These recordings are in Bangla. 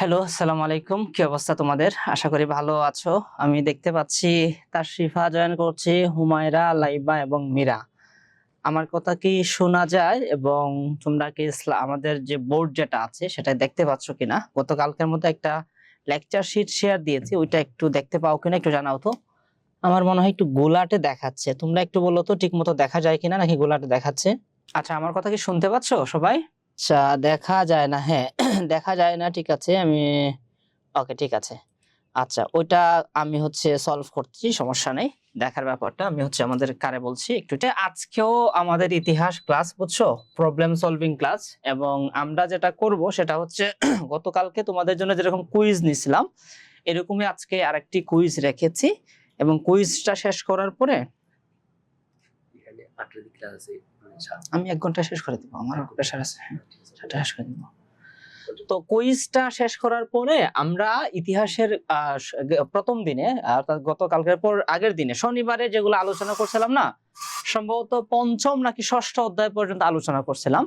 হ্যালো, আসসালামু আলাইকুম। কি অবস্থা তোমাদের? আশা করি ভালো আছো। আমি দেখতে পাচ্ছি তাশরিফা জয়েন করছে, হুমায়রা, লাইবা এবং মীরা। আমার কথা কি শোনা যায়? এবং তোমরা কি আমাদের যে বোর্ড যেটা আছে সেটা দেখতে পাচ্ছ কিনা? গতকালকের মতো একটা লেকচার শিট শেয়ার দিয়েছি। ওইটা একটু দেখতে পাও কিনা একটু জানাও তো। আমার মনে হয় একটু গোলাটে দেখাচ্ছে। তোমরা একটু বলো তো ঠিকমতো দেখা যায় কিনা নাকি গোলাটে দেখাচ্ছে? আচ্ছা, আমার কথা কি শুনতে পাচ্ছ সবাই? আচ্ছা, দেখা যায় না। হ্যাঁ, দেখা যায় না। ঠিক আছে। ওকে, ঠিক আছে। আচ্ছা, ওইটা আমি সলভ করছি, সমস্যা নেই। দেখার ব্যাপারটা আমি আমাদের কারে বলছি একটু। আজকেও আমাদের ইতিহাস ক্লাস, বুঝছো? Problem solving class. এবং আমরা যেটা করব সেটা হচ্ছে গতকালকে তোমাদের জন্য যেরকম কুইজ নিছিলাম, এরকমই আজকে আরেকটি কুইজ রেখেছি। এবং কুইজটা শেষ করার পরে এখানে 8 ক্লাস আছে। আমি 1 ঘন্টা শেষ করে দিব। আমার প্রেশার আছে। হ্যাঁ, সেটা শেষ করে দিব। তো কুইজটা শেষ করার পরে আমরা ইতিহাসের প্রথম দিনে, অর্থাৎ গতকালকের পর আগের দিনে শনিবারে যেগুলো আলোচনা করছিলাম না, সম্ভবত পঞ্চম নাকি ষষ্ঠ অধ্যায় পর্যন্ত আলোচনা করছিলাম।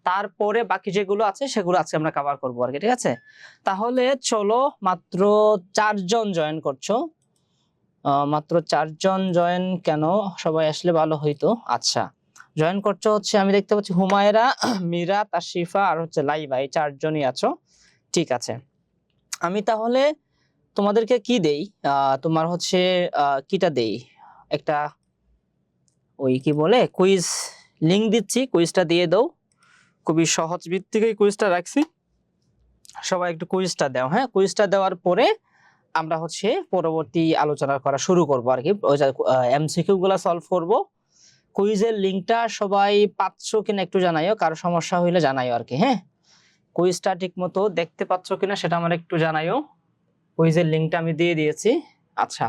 তারপরে বাকি যেগুলো আছে সেগুলো আজকে আমরা কভার করবো আর কি, ঠিক আছে? তাহলে চলো, মাত্র 4 জন জয়েন করছো। মাত্র 4 জন জয়েন কেন? সবাই আসলে ভালো হইতো। আচ্ছা, জয়েন করছো আমি দেখতে পাচ্ছি হুমায়রা, মীরা, তাশরিফা আর লাইবা, এই 4 জনই আছো। ঠিক আছে। আমি তাহলে তোমাদেরকে কি দেই? তোমার কিটা দেই? একটা ওই কি বলে কুইজ লিংক দিচ্ছি, কুইজটা দিয়ে দাও। খুবই সহজ ভিত্তিক এই কুইজটা রাখছি। সবাই একটু কুইজটা দাও। হ্যাঁ, কুইজটা দেওয়ার পরে আমরা পরবর্তী আলোচনা করা শুরু করব আর কি। ওই এমসিকিউ গুলা সলভ করব। কুইজের লিংকটা সবাই পাচ্ছো কিনা একটু জানাইও, কারো সমস্যা হইলে জানাইও আর কি। হ্যাঁ, কুইজটা ঠিক মতো দেখতে পাচ্ছ কিনা সেটা আমার একটু জানাইও। কুইজের লিংকটা আমি দিয়ে দিয়েছি। আচ্ছা,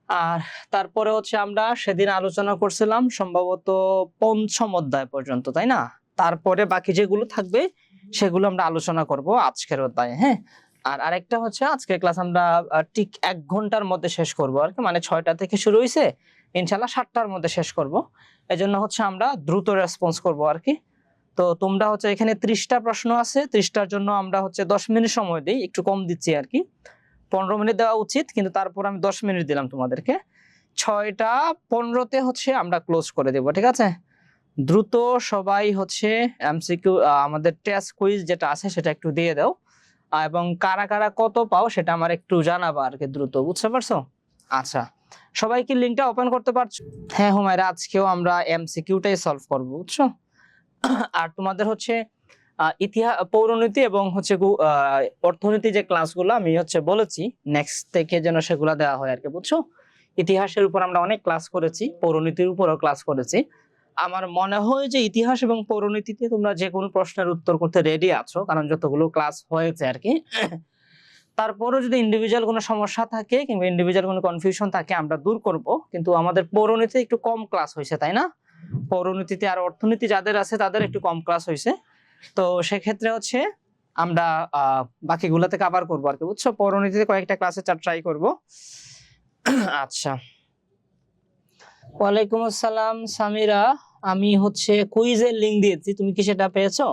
আর তারপরে আমরা সেদিন আলোচনা করছিলাম সম্ভবত পঞ্চম অধ্যায় পর্যন্ত, তাই না? তারপরে বাকি যেগুলো থাকবে সেগুলো আমরা আলোচনা করব আজকের অধ্যায়ে। হ্যাঁ, আর আরেকটা আজকের ক্লাস আমরা ঠিক 1 ঘন্টার মধ্যে শেষ করব আর কি। মানে 6টা থেকে শুরু হইছে, ইনশাআল্লাহ 7টার মধ্যে শেষ করব। এজন্য আমরা দ্রুত রেসপন্স করব আর কি। তো তোমরা এখানে 30টা প্রশ্ন আছে, 30টার জন্য আমরা 10 মিনিট সময় দেই, একটু কম দিচ্ছি আর কি। 15 মিনিট দেওয়া উচিত, কিন্তু তারপর আমি 10 মিনিট দিলাম তোমাদেরকে। 6টা 15তে আমরা ক্লোজ করে দেব, ঠিক আছে? দ্রুত সবাই এমসিকিউ, আমাদের টেস্ট কুইজ যেটা আছে সেটা একটু দিয়ে দাও। এবং কারা কারা কত পাও সেটা আমার একটু জানাবা আর কি, দ্রুত। বুঝতে পারছো? আচ্ছা, সবাই কি লিংকটা ওপেন করতে পারছো? হ্যাঁ হুমায়রা, আজকেও আমরা এমসিকিউটাই সলভ করব, বুঝছো? আর তোমাদের ইতিহাস, পৌরনীতি এবং অর্থনীতি যে ক্লাসগুলো আমি বলেছি নেক্সট থেকে যেন সেগুলো দেওয়া হয় আর কি, বুঝছো? ইতিহাসের উপর আমরা অনেক ক্লাস করেছি, পৌরনীতির উপরও ক্লাস করেছি। আমার মনে হয় যে ইতিহাস এবং পৌরনীতিতে তোমরা যে কোনো প্রশ্নের উত্তর করতে রেডি আছো, কারণ যতগুলো ক্লাস হয়েছে আর কি। তারপরও যদি ইন্ডিভিজুয়াল কোনো সমস্যা থাকে কিংবা ইন্ডিভিজুয়াল কোনো কনফিউশন থাকে আমরা দূর করব, কিন্তু আমাদের পৌরনীতি একটু কম ক্লাস হয়েছে, তাই না? পৌরনীতিতে আর অর্থনীতি যাদের আছে তাদের একটু কম ক্লাস হয়েছে। তো সেক্ষেত্রে আমরা বাকিগুলোতে কভার করবো আর কি, বুঝছো? পৌরনীতিতে কয়েকটা ক্লাসে ট্রাই করব। আচ্ছা, ওয়ালাইকুম আসসালাম সামিরা। আমি কুইজের লিংক দিয়েছি, তুমি কি সেটা পেয়েছো?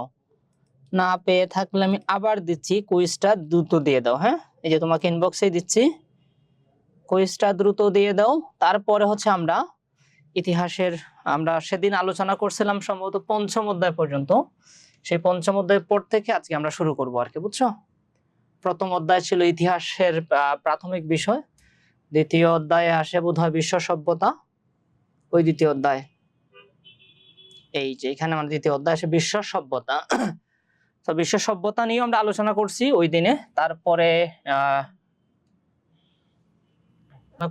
না পেয়ে থাকলে আমি আবার দিচ্ছি, কুইজটা দ্রুত দিয়ে দাও। হ্যাঁ, এই যে তোমাকে ইনবক্সে দিচ্ছি, কুইজটা দ্রুত দিয়ে দাও। তারপরে আমরা ইতিহাসের, আমরা সেদিন আলোচনা করছিলাম সম্ভবত পঞ্চম অধ্যায় পর্যন্ত। সেই পঞ্চম অধ্যায়ের পর থেকে আজকে আমরা শুরু করব আর কি, বুঝছো? প্রথম অধ্যায় ছিল ইতিহাসের প্রাথমিক বিষয়, দ্বিতীয় অধ্যায়ে আসে বোধহয় বিশ্ব সভ্যতা, ওই দ্বিতীয় অধ্যায়। এই যে এখানে আমাদের দ্বিতীয় অধ্যায় আসে বিশ্ব সভ্যতা। তো বিশ্ব সভ্যতা নিয়ে আমরা আলোচনা করছি ওই দিনে। তারপরে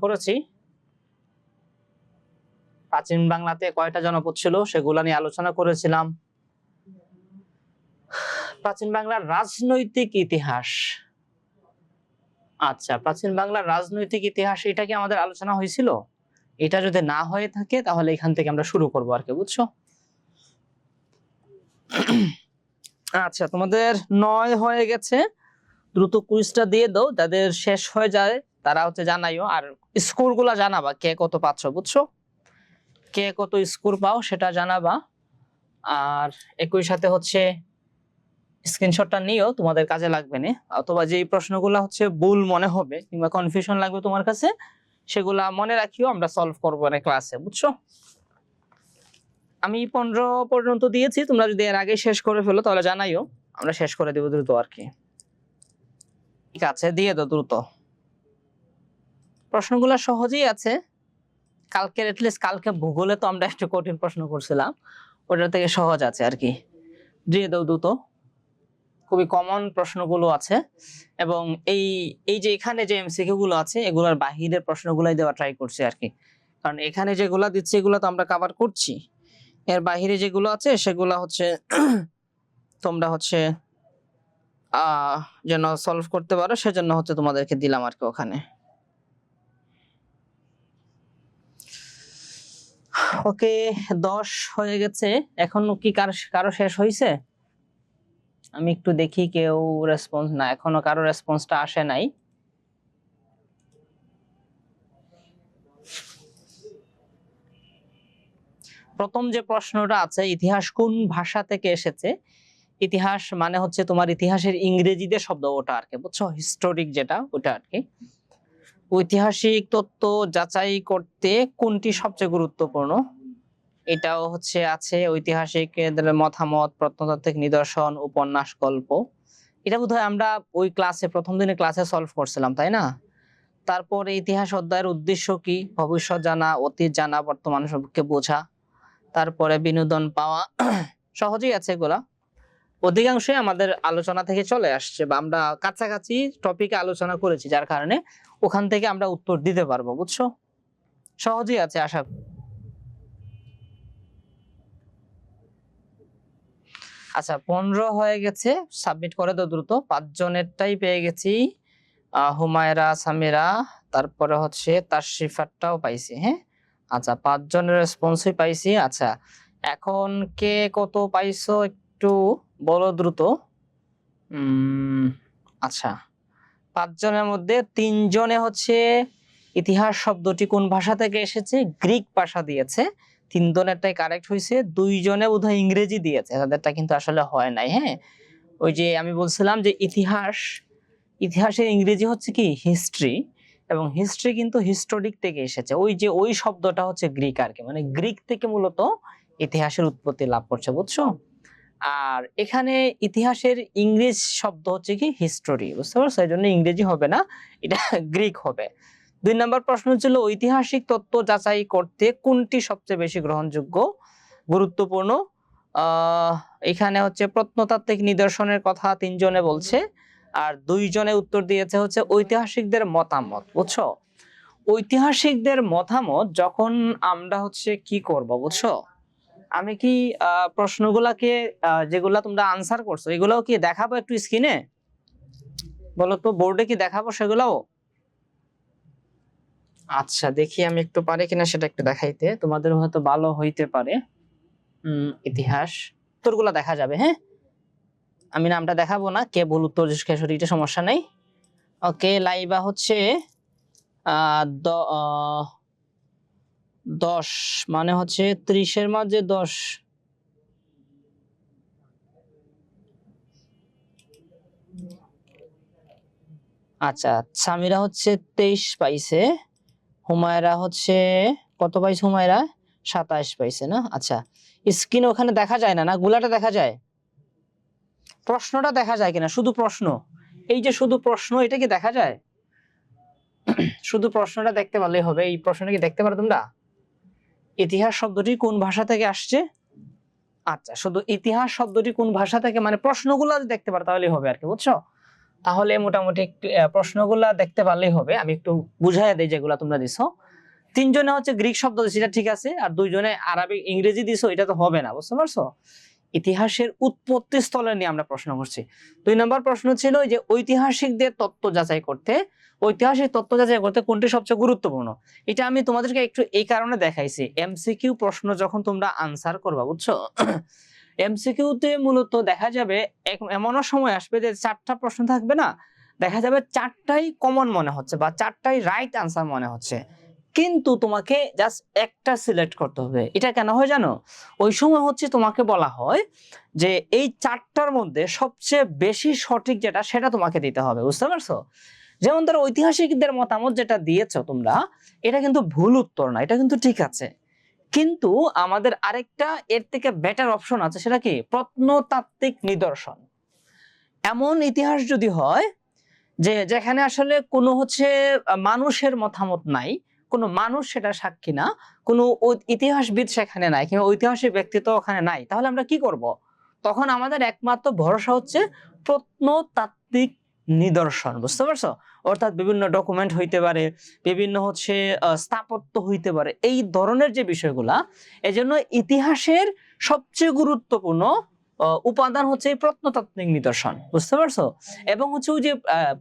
করেছি প্রাচীন বাংলাতে কয়টা জনপদ ছিল সেগুলা নিয়ে আলোচনা করেছিলাম। প্রাচীন বাংলার রাজনৈতিক ইতিহাস, আচ্ছা, প্রাচীন বাংলার রাজনৈতিক ইতিহাস, এটা কি আমাদের আলোচনা হয়েছিল? এটা যদি না হয়ে থাকে তাহলে এখান থেকে আমরা শুরু করবো আর কি, বুঝছো? আচ্ছা, তোমাদের 9 হয়ে গেছে, দ্রুত কুইজটা দিয়ে দাও। যাদের শেষ হয়ে যায় তারা জানাইও, আর স্কোর গুলা জানাবা, কে কত পাচ্ছ, বুঝছো? কে কত স্কোর পাও সেটা জানাবা। আর একই সাথে স্ক্রিনশটটা নিও, তোমাদের কাজে লাগবে না। অথবা যে প্রশ্নগুলো হচ্ছে ভুল মনে হবে কিংবা কনফিউশন লাগবে তোমার কাছে, সেগুলা মনে রাখিও, আমরা সলভ করবো না ক্লাসে, বুঝছো? আমি 15 পর্যন্ত দিয়েছি, তোমরা যদি এর আগে শেষ করে ফেলো তাহলে জানাইও, আমরা শেষ করে দেবো দ্রুত আর কি। ঠিক আছে, দিয়ে দাও দ্রুত। প্রশ্নগুলো সহজেই আছে। কালকে এটলিস্ট কালকে ভূগোলে তো আমরা একটু কঠিন প্রশ্ন করছিলাম, ওটা থেকে সহজ আছে আর কি। দিয়ে দাও দ্রুত, খুবই কমন প্রশ্নগুলো আছে। এবং এই এই যে এখানে যে এমসিকিউ গুলো আছে এগুলোর বাহিরের প্রশ্নগুলাই দেওয়া ট্রাই করছি আর কি, কারণ এখানে যেগুলা দিচ্ছি এগুলো তো আমরা কভার করছি, এর বাহিরে যেগুলো আছে সেগুলো হচ্ছে তোমরা হচ্ছে যেন সলভ করতে পারো, সেজন্য হচ্ছে তোমাদেরকে দিলাম আর কি ওখানে। ওকে, 10 হয়ে গেছে। এখনো কি কারো শেষ হয়েছে? আমি একটু দেখি, কেউ রেসপন্স না, এখনো কারো রেসপন্সটা আসে নাই। প্রথম যে প্রশ্নটা আছে, ইতিহাস কোন ভাষা থেকে এসেছে? ইতিহাস মানে হচ্ছে তোমার ইতিহাসের ইংরেজিতে শব্দ ওটা আর কি, বুঝছো? হিস্টোরিক যেটা ওটা আর কি। ঐতিহাসিক তথ্য যাচাই করতে কোনটি সবচেয়ে গুরুত্বপূর্ণ? এটাও হচ্ছে আছে ঐতিহাসিকদের মতামত, প্রত্নতাত্ত্বিক নিদর্শন, উপন্যাস, গল্প। এটা বোধহয় আমরা ওই ক্লাসে প্রথম দিনে ক্লাসে সলভ করছিলাম, তাই না? তারপরে ইতিহাস অধ্যায়ের উদ্দেশ্য কি? ভবিষ্যৎ জানা, অতীত জানা, বর্তমান সম্পর্কে বোঝা। তারপরে বিনোদন পাওয়া। সহজেই আছে এগুলা, অধিকাংশই আমাদের আলোচনা থেকে চলে আসছে, বা আমরা কাছাকাছি টপিকে আলোচনা করেছি, যার কারণে ওখান থেকে আমরা উত্তর দিতে পারবো, বুঝছো? সহজেই আছে আশা করি। আচ্ছা, 15 হয়ে গেছে, সাবমিট করে দাও দ্রুত। 5 জনেরটাই পেয়ে গেছি, হুমায়রা, সামিরা, তারপরে হচ্ছে তাশরিফারটাও পাইছি। হ্যাঁ, আচ্ছা, 5 জনের রেসপন্সই পাইছি। আচ্ছা, এখন কে কত পাইছো একটু বলো দ্রুত। আচ্ছা, 5 জনের মধ্যে 3 জনে হচ্ছে ইতিহাস শব্দটি কোন ভাষা থেকে এসেছে, গ্রিক ভাষা দিয়েছে। 3 জনেরটাই কারেক্ট হয়েছে। 2 জনে বোধহয় ইংরেজি দিয়েছে, তাদেরটা কিন্তু আসলে হয় নাই। হ্যাঁ, ওই যে আমি বলছিলাম যে ইতিহাসের ইংরেজি হচ্ছে কি হিস্ট্রি, এবং হিস্ট্রি কিন্তু হিস্টোরিক থেকে এসেছে। ওই যে ওই শব্দটা হচ্ছে গ্রিক আর কি, মানে গ্রিক থেকে মূলত ইতিহাসের উৎপত্তি লাভ করছে, বুঝছো? আর এখানে ইতিহাসের ইংরেজ শব্দ হচ্ছে কি হিস্টোরি, বুঝতে পারছো? এই জন্য ইংরেজি হবে না, এটা গ্রিক হবে। 2 নম্বর প্রশ্ন ছিল ঐতিহাসিক তথ্য যাচাই করতে কোনটি সবচেয়ে বেশি গ্রহণযোগ্য, গুরুত্বপূর্ণ? এখানে হচ্ছে প্রত্নতাত্ত্বিক নিদর্শনের কথা 3 জনে বলছে, আর 2 জনে উত্তর দিয়েছে হচ্ছে ঐতিহাসিকদের মতামত, বুঝছো? ঐতিহাসিকদের মতামত যখন আমরা হচ্ছে কি করব, বুঝছো? আমি কি প্রশ্নগুলাকে যেগুলা তোমরা আনসার করছো এগুলাও কি দেখাবো একটু স্ক্রিনে? বলো তো, বোর্ডে কি দেখাবো সেগুলাও? আচ্ছা, দেখি আমি একটু পারি কিনা সেটা একটু দেখাইতে, তোমাদের হয়তো ভালো হইতে পারে। ইতিহাস উত্তরগুলা দেখা যাবে। হ্যাঁ, আমি নামটা দেখাবো না, কে ভুল উত্তর এটা সমস্যা নাই। ওকে, লাইবা হচ্ছে 10 মানে হচ্ছে 30-এর মাঝে 10। আচ্ছা, সামিরা হচ্ছে 23 পাইছে, হুমায়রা হচ্ছে কত পাইছে? হুমায়রা 27 পাইছে না? আচ্ছা, স্ক্রিন ওখানে দেখা যায় না, না গুলাটা দেখা যায়? প্রশ্নটা দেখা যায় কিনা? শুধু প্রশ্ন, এই যে শুধু প্রশ্ন, এটা কি দেখা যায়? শুধু প্রশ্নটা দেখতে পারলেই হবে। এই প্রশ্নটা কি দেখতে পারো তোমরা? ইতিহাস শব্দটি কোন ভাষা থেকে আসছে? আচ্ছা, শুধু ইতিহাস শব্দটি কোন ভাষা থেকে, মানে প্রশ্নগুলো দেখতে পারো তাহলেই হবে আর কি, বুঝছো? তাহলে মোটামুটি প্রশ্নগুলা দেখতে পারলেই হবে। আমি একটু বুঝাই দেই যেগুলা তোমরা দিছো। 3 জনে হচ্ছে গ্রিক শব্দ দিছে, এটা ঠিক আছে, আর 2 জনে আরবি ইংরেজি দিছো, এটা তো হবে না, বুঝতে পারছো? ইতিহাসের উৎপত্তি স্থলে নিয়ে আমরা প্রশ্ন করছি। 2 নম্বর প্রশ্ন ছিল যে ঐতিহাসিক তথ্য যাচাই করতে কোনটি সবচেয়ে গুরুত্বপূর্ণ। এটা আমি তোমাদেরকে একটু এই কারণে দেখাইছি, এমসিকিউ প্রশ্ন যখন তোমরা আনসার করবা, বুঝছো? এমসিকিউ তে মূলত দেখা যাবে এমনও সময় আসবে যে 4টা প্রশ্ন থাকবে না, দেখা যাবে 4টাই কমন মনে হচ্ছে বা 4টাই রাইট আনসার মনে হচ্ছে, কিন্তু তোমাকে জাস্ট একটা সিলেক্ট করতে হবে। এটা কেন হয় জানো? ওই সময় হচ্ছে তোমাকে বলা হয় যে এই চারটার মধ্যে সবচেয়ে বেশি সঠিক যেটা সেটা তোমাকে দিতে হবে, বুঝতে পারছো? যেমন ধরো ঐতিহাসিকদের মতামত যেটা দিয়েছো তোমরা, এটা কিন্তু ভুল উত্তর না, এটা কিন্তু ঠিক আছে। কিন্তু আমাদের আরেকটা এর থেকে বেটার অপশন আছে, সেটা কি? প্রত্নতাত্ত্বিক নিদর্শন। এমন ইতিহাস যদি হয় যে যেখানে আসলে কোনো হচ্ছে মানুষের মতামত নাই, কোনো মানুষ সেটা সাক্ষী না, কোনো ইতিহাসবিদ সেখানে নাই, কিংবা ঐতিহাসিক ব্যক্তিত্ব ওখানে নাই, তাহলে আমরা কি করব? তখন আমাদের একমাত্র ভরসা হচ্ছে প্রত্নতাত্ত্বিক নিদর্শন, বুঝতে পারছো? অর্থাৎ বিভিন্ন ডকুমেন্ট হইতে পারে, বিভিন্ন হচ্ছে স্থাপত্য হইতে পারে, এই ধরনের যে বিষয়গুলা। এজন্য ইতিহাসের সবচেয়ে গুরুত্বপূর্ণ উপাদান হচ্ছে এই প্রত্নতাত্ত্বিক নিদর্শন, বুঝতে পারছো? এবং হচ্ছে ওই যে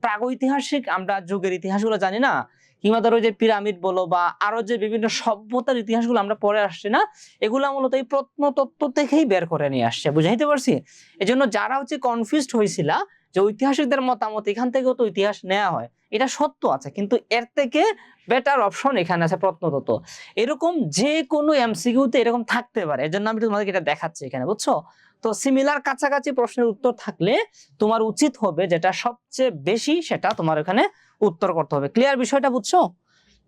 প্রাগৈতিহাসিক আমরা যুগের ইতিহাসগুলো জানি না, কিংবা ধরো যে পিরামিড বলো বা আরো যে বিভিন্ন সভ্যতার ইতিহাসগুলো আমরা পড়ে আসছি না, এগুলা মূলত এই প্রত্নতত্ত্ব থেকেই বের করে নিয়ে আসছে, বুঝাইতে পারছি? এজন্য যারা হচ্ছে কনফিউজড হয়েছিল যে ঐতিহাসিকদের মতামত এখান থেকেও তো ইতিহাস নেওয়া হয়, এটা সত্য আছে, কিন্তু এর থেকে বেটার অপশন এখানে আছে প্রত্নতত্ত্ব। এরকম যে কোনো এমসিকিউতে এরকম থাকতে পারে, এজন্য আমি তোমাদেরকে এটা দেখাচ্ছি এখানে, বুঝছো? তো সিমিলার কাছাকাছি প্রশ্নের উত্তর থাকলে তোমার উচিত হবে যেটা সবচেয়ে বেশি সেটা তোমার এখানে উত্তর করতে হবে। ক্লিয়ার বিষয়টা, বুঝছো?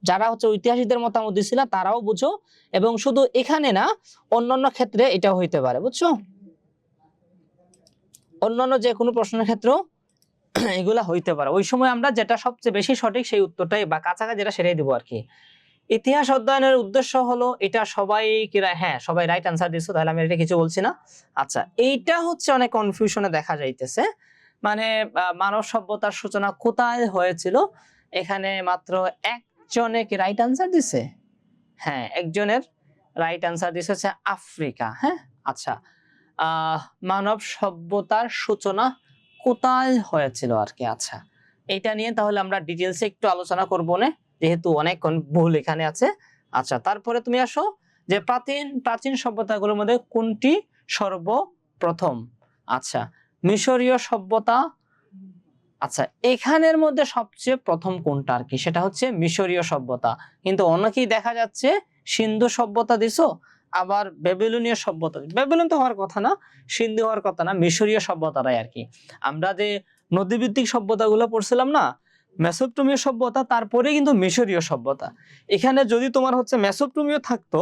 যারা হচ্ছে ঐতিহাসিকদের মতামত দিছিল তারাও বুঝো, এবং শুধু এখানে না, অন্যান্য ক্ষেত্রে এটাও হইতে পারে, বুঝছো? অন্যান্য যে কোনো প্রশ্নের ক্ষেত্রেও এগুলা হইতে পারে। ওই সময় আমরা যেটা সবচেয়ে বেশি সঠিক সেই উত্তরটাই বা কাছাকাছি যেটা সেটাই দিব আর কি। ইতিহাস অধ্যয়নের উদ্দেশ্য হলো, এটা সবাই হ্যাঁ সবাই রাইট আনসার দিছো, তাহলে আমি এটা কিছু বলছি না। আচ্ছা, এইটা হচ্ছে অনেক কনফিউশনে দেখা যাইতেছে, মানে মানব সভ্যতার সূচনা কোথায় হয়েছিল, এখানে মাত্র একজনে কি রাইট আনসার দিছে? হ্যাঁ, একজনের রাইট আনসার দিছে হচ্ছে আফ্রিকা। হ্যাঁ, আচ্ছা, মানব সভ্যতার সূচনা কোথায় হয়েছিল আর কি। আচ্ছা, এটা নিয়ে তাহলে আমরা ডিটেলসে একটু আলোচনা করবো না, যেহেতু অনেক ভুল এখানে আছে। আচ্ছা, তারপরে তুমি আসো যে প্রাচীন সভ্যতাগুলোর মধ্যে কোনটি সর্বপ্রথম? আচ্ছা, মিশরীয় সভ্যতা। আচ্ছা, এখানের মধ্যে সবচেয়ে প্রথম কোনটা আর কি, সেটা হচ্ছে মিশরীয় সভ্যতা। কিন্তু অনেকেই দেখা যাচ্ছে সিন্ধু সভ্যতা দিছো, আবার বেবিলনীয় সভ্যতা। বেবিলন তো হওয়ার কথা না, সিন্ধু হওয়ার কথা না, মিশরীয় সভ্যতাটাই আর কি। আমরা যে নদীভিত্তিক সভ্যতাগুলো পড়ছিলাম না, মেসোপটেমীয় সভ্যতা, তারপরে কিন্তু মিশরীয় সভ্যতা। এখানে যদি তোমার হচ্ছে মেসোপটেমীয় থাকতো,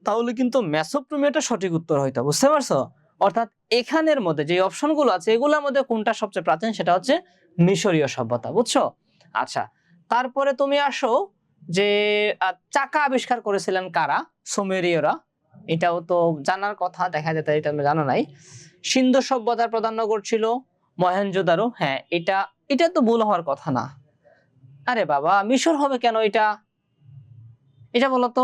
তাহলে কিন্তু মেসোপটেমিয়াটা সঠিক উত্তর হইতো, বুঝতে পারছো? অর্থাৎ এখানের মধ্যে যে অপশনগুলো আছে এগুলোর মধ্যে কোনটা সবচেয়ে প্রাচীন, সেটা হচ্ছে মিশরীয় সভ্যতা, বুঝছো? আচ্ছা, তারপরে তুমি আসো যে চাকা আবিষ্কার করেছিলেন কারা? সুমেরীয়রা। এটাও তো জানার কথা, দেখা যেত এটা আমি জানা নাই। সিন্ধু সভ্যতার প্রাধান্যগড় ছিল মহেঞ্জোদারো। হ্যাঁ, এটা এটা তো ভুল হওয়ার কথা না। আরে বাবা, মিশর হবে কেন? এটা এটা বলতো।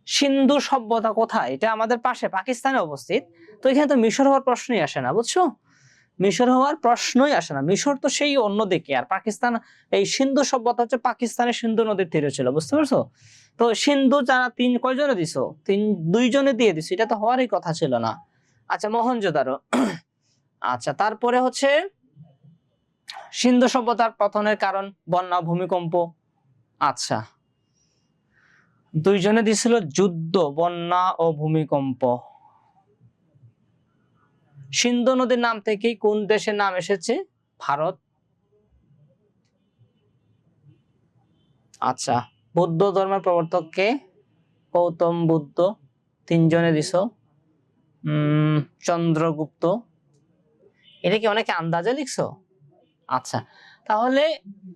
সিন্ধু সভ্যতা কোথায়? এটা আমাদের পাশে পাকিস্তানে অবস্থিত। তো এখানে তো মিশর হওয়ার প্রশ্নই আসে না, বুঝছো? মিশর হওয়ার প্রশ্নই আসে না। মিশর তো সেই অন্যদিকে, আর পাকিস্তান, এই সিন্ধু সভ্যতা হচ্ছে পাকিস্তানের সিন্ধু নদীর তীরে ছিল, বুঝতে পারছো? তো সিন্ধু যারা কয়জনে দিছো? দুইজনে দিয়ে দিছো, এটা তো হওয়ারই কথা ছিল না। আচ্ছা, মহেঞ্জোদারো। আচ্ছা, তারপরে হচ্ছে সিন্ধু সভ্যতার পতনের কারণ বন্যা, ভূমিকম্প। আচ্ছা, দুইজনে দিছিল যুদ্ধ, বন্যা ও ভূমিকম্প। সিন্ধু নদীর নাম থেকেই কোন দেশের নাম এসেছে? ভারত। আচ্ছা, বৌদ্ধ ধর্মের প্রবর্তক কে? গৌতম বুদ্ধ। তিনজনে দিছো। চন্দ্রগুপ্ত। এটা কি অনেকে আন্দাজে লিখছো? আচ্ছা, তাহলে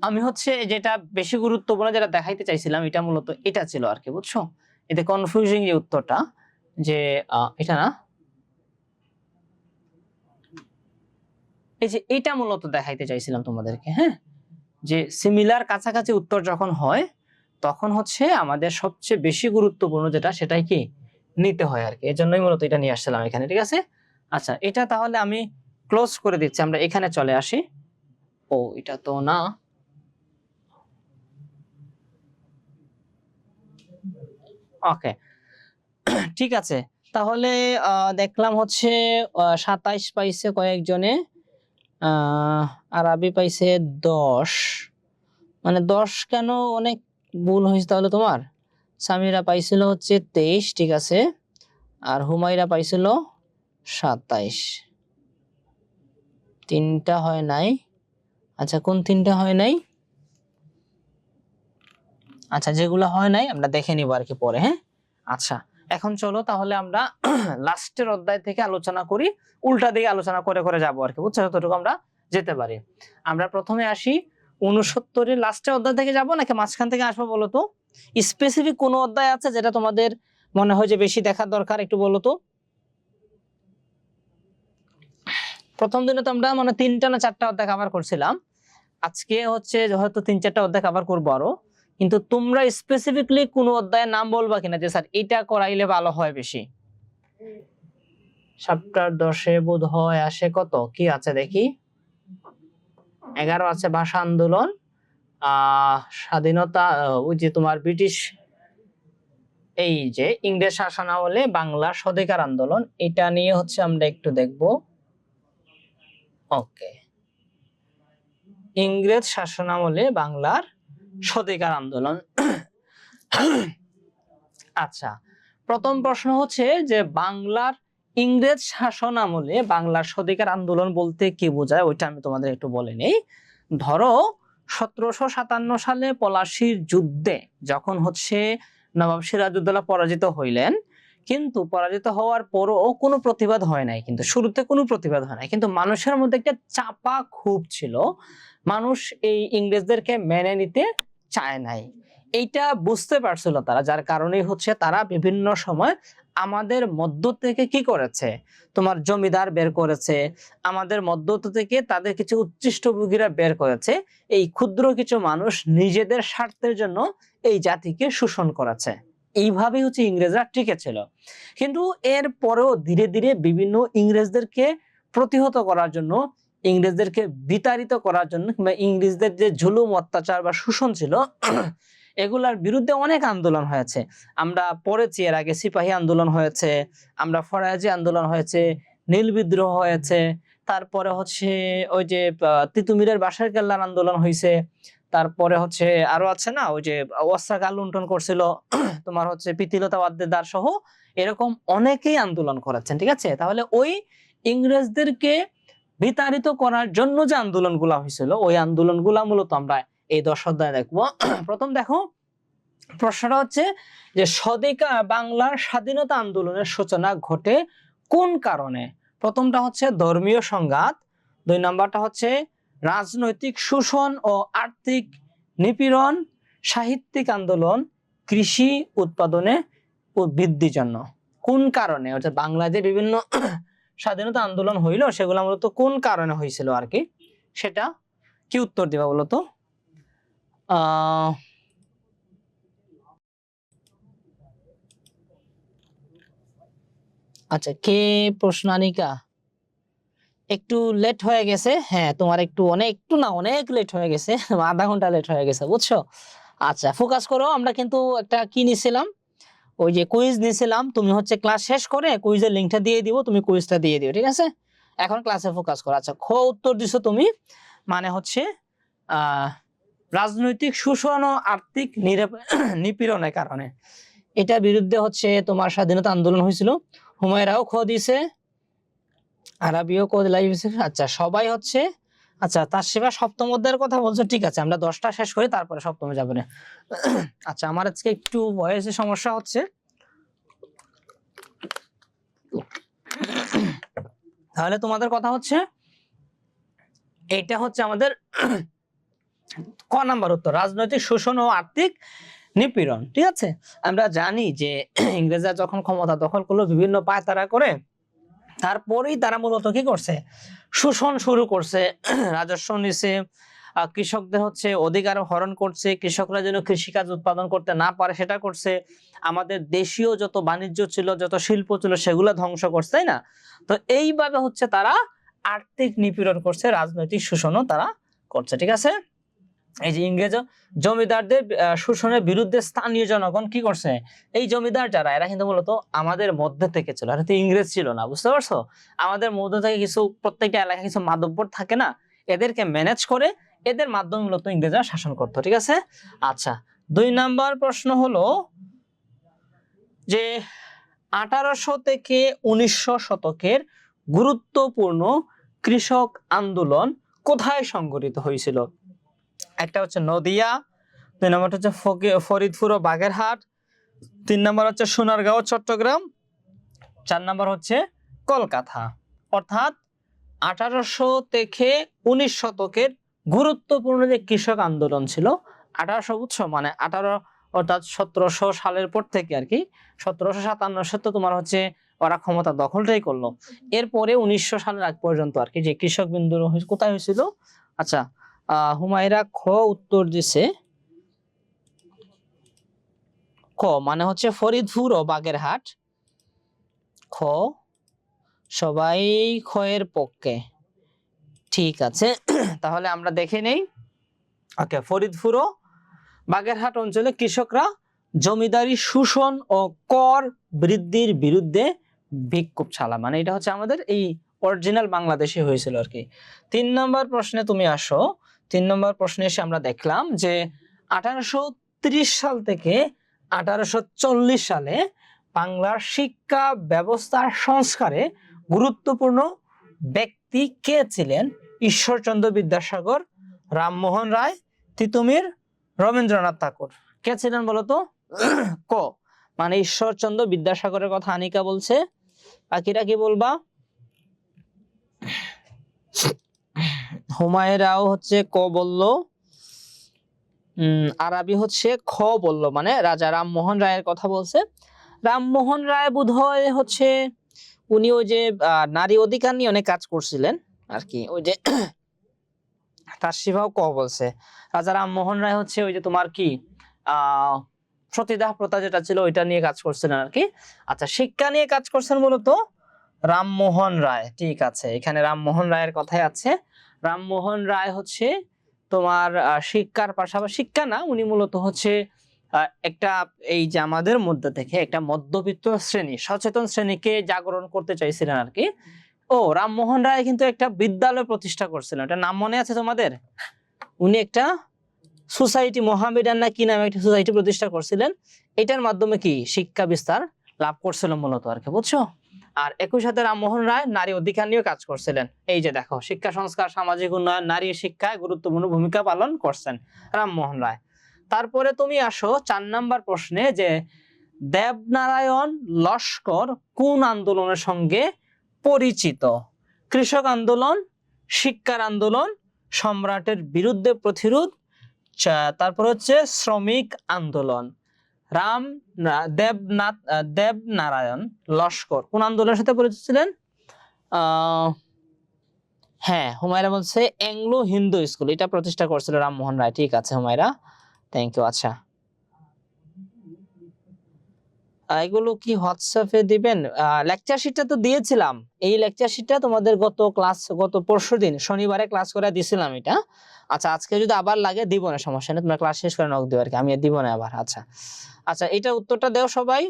আমি হচ্ছে যেটা বেশি গুরুত্বপূর্ণ যেটা দেখাইতে চাইছিলাম, এটা মূলত এটা ছিল আর কি, বুঝছো? এতে কনফিউজিং যে উত্তরটা, যে এটা না, এই যে এটা মূলত দেখাইতে চাইছিলাম তোমাদেরকে। হ্যাঁ, যে সিমিলার কাছাকাছি উত্তর যখন হয়, তখন হচ্ছে আমাদের সবচেয়ে বেশি গুরুত্বপূর্ণ যেটা, সেটাই কি নিতে হয় আর কি। এর জন্যই মূলত এটা নিয়ে আসছিলাম এখানে, ঠিক আছে? আচ্ছা, এটা তাহলে আমি ক্লোজ করে দিচ্ছি, আমরা এখানে চলে আসি। ও, এটা তো না। ওকে, ঠিক আছে। তাহলে দেখলাম হচ্ছে 27 পাইছে কয়েকজনে, আরবি পাইছে 10। মানে 10 কেন? অনেক ভুল হয়েছে তাহলে তোমার। সামিরা পাইছিল হচ্ছে 23, ঠিক আছে, আর হুমায়রা পাইছিল 27। তিনটা হয় নাই। আচ্ছা, কোন তিনটা হয় নাই? আচ্ছা, যেগুলো হয় নাই আমরা দেখে নিব আর কি পরে, হ্যাঁ। আচ্ছা, এখন চলো তাহলে আমরা লাস্টের অধ্যায় থেকে আলোচনা করি, উল্টা দিকে আলোচনা করে করে যাবো আর কি, বুঝছো, যতটুকু আমরা যেতে পারি। আমরা প্রথমে আসি 69-এর লাস্টের অধ্যায় থেকে যাব নাকি মাঝখান থেকে আসবো বলো তো? স্পেসিফিক কোন অধ্যায় আছে যেটা তোমাদের মনে হয় যে বেশি দেখার দরকার, একটু বলো তো। প্রথম দিনে তো আমরা মানে 3টা না 4টা অধ্যায় কভার করছিলাম, আজকে হচ্ছে হয়তো 3-4টা অধ্যায় কভার করবো আরো। কিন্তু তোমরা স্পেসিফিকলি কোন অধ্যায়ের নাম বলবা কিনা যে স্যার এটা করাইলে ভালো হয় বেশি? চ্যাপ্টার 10-এ বোধ হয় আসে কত কি আছে দেখি, 11 আছে ভাষা আন্দোলন, স্বাধীনতা, ওই যে তোমার ব্রিটিশ, এই যে ইংরেজ শাসনামলে বাংলা স্বাধিকার আন্দোলন, এটা নিয়ে হচ্ছে আমরা একটু দেখব। ওকে, ইংরেজ শাসনামলে বাংলার স্বাধিকার আন্দোলন। আচ্ছা, প্রথম প্রশ্ন হচ্ছে যে বাংলার ইংরেজ শাসন আমলে বাংলার স্বাধিকার আন্দোলন বলতে কি বোঝায়, ওইটা আমি তোমাদের একটু বলে নেই। ধরো 1757 সালে পলাশীর যুদ্ধে যখন হচ্ছে নবাব সিরাজউদ্দৌলা পরাজিত হইলেন, কিন্তু পরাজিত হওয়ার পরও কোনো প্রতিবাদ হয় নাই, কিন্তু শুরুতে কোনো প্রতিবাদ হয় নাই, কিন্তু মানুষের মধ্যে একটা চাপা ক্ষোভ ছিল, মানুষ এই ইংরেজদেরকে মেনে নিতে চায় নাই। এইটা বুঝতে পারছিল তারা, যার কারণেই হচ্ছে তারা বিভিন্ন সময় আমাদের মধ্য থেকে কি করেছে, তোমার জমিদার বের করেছে, আমাদের মধ্য থেকে তাদের কিছু উচ্ছিষ্টভোগীরা বের করেছে, এই ক্ষুদ্র কিছু মানুষ নিজেদের স্বার্থের জন্য এই জাতিকে শোষণ করেছে। এইভাবেই হচ্ছে ইংরেজরা টিকে ছিল। কিন্তু এর পরেও ধীরে ধীরে বিভিন্ন ইংরেজদেরকে প্রতিহত করার জন্য, ইংরেজদেরকে বিতাড়িত করার জন্য, কিংবা ইংরেজদের যে জুলুম অত্যাচার বা শোষণ ছিল এগুলার বিরুদ্ধে অনেক আন্দোলন হয়েছে। আমরা পড়েছি এর আগে সিপাহী আন্দোলন হয়েছে, আমরা ফরাজি আন্দোলন হয়েছে, নীল বিদ্রোহ হয়েছে, তারপরে হচ্ছে ওই যে তিতুমিরের বাঁশের কেল্লার আন্দোলন হয়েছে, তারপরে হচ্ছে আরো আছে না ওই যে অস্ত্রাগার লুণ্ঠন করছিল তোমার হচ্ছে প্রীতিলতা ওয়াদ্দেদার সহ, এরকম অনেকেই আন্দোলন করেছেন, ঠিক আছে। তাহলে ওই ইংরেজদেরকে বিতাড়িত করার জন্য যে আন্দোলনগুলা হয়েছিল, ওই আন্দোলনগুলা মূলত আমরা এই 10 অধ্যায়ে দেখবো। প্রথম দেখো, প্রশ্নটা হচ্ছে যে বাংলার স্বাধীনতা আন্দোলনের সূচনা ঘটে কোন কারণে? প্রথমটা হচ্ছে ধর্মীয় সংঘাত, 2 নম্বরটা হচ্ছে রাজনৈতিক শোষণ ও আর্থিক নিপীড়ন, সাহিত্যিক আন্দোলন, কৃষি উৎপাদনে বৃদ্ধির জন্য। কোন কারণে, অর্থাৎ বাংলাদেশে বিভিন্ন স্বাধীনতা আন্দোলন হইলো সেগুলো মূলত কোন কারণে হয়েছিল আর কি, সেটা কি উত্তর দিবা বলতো? আচ্ছা, কে প্রশ্ন? আনিকা, একটু লেট হয়ে গেছে, হ্যাঁ তোমার একটু অনেক লেট হয়ে গেছে, আধা ঘন্টা লেট হয়ে গেছে, বুঝছো। আচ্ছা, ফোকাস করো। আমরা কিন্তু একটা কি নিছিলাম, ওই যে কুইজ নিছিলাম, তুমি হচ্ছে ক্লাস শেষ করে কুইজের লিঙ্কটা দিয়ে দিব, তুমি কুইজটা দিয়ে দিও, ঠিক আছে। এখন ক্লাসে ফোকাস করো। আচ্ছা, খ উত্তর দিছো তুমি, মানে হচ্ছে রাজনৈতিক শোষণ ও আর্থিক নিপীড়নের কারণে, এটার বিরুদ্ধে হচ্ছে তোমার স্বাধীনতা আন্দোলন হয়েছিল। হুমায়রাও খ দিছে, আরবিও ক দিছে। আচ্ছা, সবাই হচ্ছে, আচ্ছা তার সেবা সপ্তম অধ্যায়ের কথা বলছো, ঠিক আছে, আমরা 10টা শেষ করি তারপরে সপ্তমে যাবে না। আচ্ছা, আমার আজকে একটু ভয়েসে সমস্যা হচ্ছে, তাহলে তোমাদের কথা হচ্ছে এইটা হচ্ছে আমাদের ক নাম্বার উত্তর, রাজনৈতিক শোষণ ও আর্থিক নিপীড়ন, ঠিক আছে। আমরা জানি যে ইংরেজরা যখন ক্ষমতা দখল করলো, বিভিন্ন পায়তারা করে, তারপরেই তারা মূলত কি করছে, শোষণ শুরু করছে, রাজস্ব নিছে, কৃষকদের হচ্ছে অধিকার হরণ করছে, কৃষকরা যেন কৃষিকাজ উৎপাদন করতে না পারে সেটা করছে, আমাদের দেশীয় যত বাণিজ্য ছিল, যত শিল্প ছিল, সেগুলো ধ্বংস করছে, তাই না। তো এইভাবে হচ্ছে তারা আর্থিক নিপীড়ন করছে, রাজনৈতিক শোষণও তারা করছে, ঠিক আছে। এই যে ইংরেজ জমিদারদের শোষণের বিরুদ্ধে স্থানীয় জনগণ কি করছে, এই জমিদার যারা, এরা কিন্তু মূলত আমাদের মধ্যে থেকে ছিল, এরা তো ইংরেজ ছিল না, বুঝতে পারছো। আমাদের মধ্যে থেকে কিছু, প্রত্যেকটা এলাকায় কিছু মাতব্বর থাকে না, এদেরকে ম্যানেজ করে এদের মাধ্যমে মূলত ইংরেজরা শাসন করতো, ঠিক আছে। আচ্ছা, 2 নাম্বার প্রশ্ন হলো যে 1800 থেকে 1900 শতকের গুরুত্বপূর্ণ কৃষক আন্দোলন কোথায় সংঘটিত হয়েছিল? একটা হচ্ছে নদিয়া, 2 নম্বর হচ্ছে ফরিদপুর ও বাগেরহাট, 3 নম্বর হচ্ছে সোনারগাঁও চট্টগ্রাম, 4 নম্বর হচ্ছে কলকাতা। অর্থাৎ 1800 থেকে 19 শতকের গুরুত্বপূর্ণ যে কৃষক আন্দোলন ছিল, 1800 বুঝছো মানে 18 অর্থাৎ 1700 সালের পর থেকে আর কি, 1757 তো তোমার হচ্ছে ওরা ক্ষমতা দখলটাই করলো। এরপরে 1900 সালের আগ পর্যন্ত আর কি যে কৃষক বিন্দু কোথায় হয়েছিল? আচ্ছা, হুমায়রা খ উত্তর দিছে, খ মানে হচ্ছে ফরিদপুর ও বাগেরহাট। খ, সবাই খয়ের পক্ষে, ঠিক আছে। তাহলে আমরা দেখে নেই। ওকে, ফরিদপুর ও বাগেরহাট অঞ্চলে কৃষকরা জমিদারি শোষণ ও কর বৃদ্ধির বিরুদ্ধে বিক্ষোভ চালা, মানে এটা হচ্ছে আমাদের এই অরিজিনাল বাংলাদেশে হয়েছিল আর কি। 3 নম্বর প্রশ্নে তুমি আসো। 3 নম্বর প্রশ্নে এসে আমরা দেখলাম যে 1830 সাল থেকে 1840 সালে বাংলার শিক্ষা ব্যবস্থার সংস্কারে গুরুত্বপূর্ণ ব্যক্তি কে ছিলেন? ঈশ্বরচন্দ্র বিদ্যাসাগর, রামমোহন রায়, তিতুমির, রবীন্দ্রনাথ ঠাকুর। কে ছিলেন বলতো? ক মানে ঈশ্বরচন্দ্র বিদ্যাসাগরের কথা আনিকা বলছে, বাকিরা কি বলবা? হুমায়রাও হচ্ছে ক বললো, আরবি হচ্ছে খ বললো, মানে রাজা রামমোহন রায়ের কথা বলছে। রামমোহন রায় বোধহয় হচ্ছে উনি ওই যে নারী অধিকার নিয়ে অনেক কাজ করছিলেন আর কি, ওই যে তার শিবাও ক বলছে। রাজা রামমোহন রায় হচ্ছে ওই যে তোমার কি সতীদাহ প্রথা যেটা ছিল ওইটা নিয়ে কাজ করছিলেন আর কি। আচ্ছা, শিক্ষা নিয়ে কাজ করছেন মূলত রামমোহন রায়, ঠিক আছে, এখানে রামমোহন রায়ের কথাই আছে। রামমোহন রায় হচ্ছে তোমার শিক্ষার পাশাপাশি, শিক্ষা না, উনি মূলত হচ্ছে একটা এই যে আমাদের মধ্যে থেকে একটা মধ্যবিত্ত শ্রেণী, সচেতন শ্রেণীকে জাগরণ করতে চাইছিলেন আর কি। ও, রামমোহন রায় কিন্তু একটা বিদ্যালয় প্রতিষ্ঠা করছিলেন, এটা নাম মনে আছে তোমাদের? উনি একটা সোসাইটি, মহামেডান না কি নামে একটা সোসাইটি প্রতিষ্ঠা করছিলেন। এটার মাধ্যমে কি শিক্ষা বিস্তার লাভ করছিল মূলত আর কি, বুঝছো? আর একই সাথে রামমোহন রায় নারী অধিকার নিয়ে কাজ করছিলেন। এই যে দেখো, শিক্ষা সংস্কার, সামাজিক উন্নয়ন, নারী শিক্ষায় গুরুত্বপূর্ণ ভূমিকা পালন করছেন রামমোহন রায়। তারপরে তুমি আসো 4 নাম্বার প্রশ্নে, যে দেবনারায়ণ লস্কর কোন আন্দোলনের সঙ্গে পরিচিত? কৃষক আন্দোলন, শিক্ষার আন্দোলন, সম্রাটের বিরুদ্ধে প্রতিরোধ, তারপর হচ্ছে শ্রমিক আন্দোলন। দেবনারায়ণ লস্কর কোন আন্দোলনের সাথে পরিচিত ছিলেন? হ্যাঁ, হুমায়রা বলছে অ্যাংলো হিন্দু স্কুল, এটা প্রতিষ্ঠা করছিল রামমোহন রায়, ঠিক আছে হুমায়রা, থ্যাংক ইউ। আচ্ছা, এগুলো কি হোয়াটসঅ্যাপে দিবেন? লেকচার শিটটা তো দিয়েছিলাম, এই লেকচার শিটটা তোমাদের গত পরশুদিন শনিবারে ক্লাস করে দিছিলাম এটা। আচ্ছা, আজকে যদি আবার লাগে দিব না, সমস্যা নেই, তোমরা ক্লাস শেষ করে নক দিও আর কি, আমি দিব না আবার। আচ্ছা আচ্ছা, এটা উত্তরটা দাও সবাই।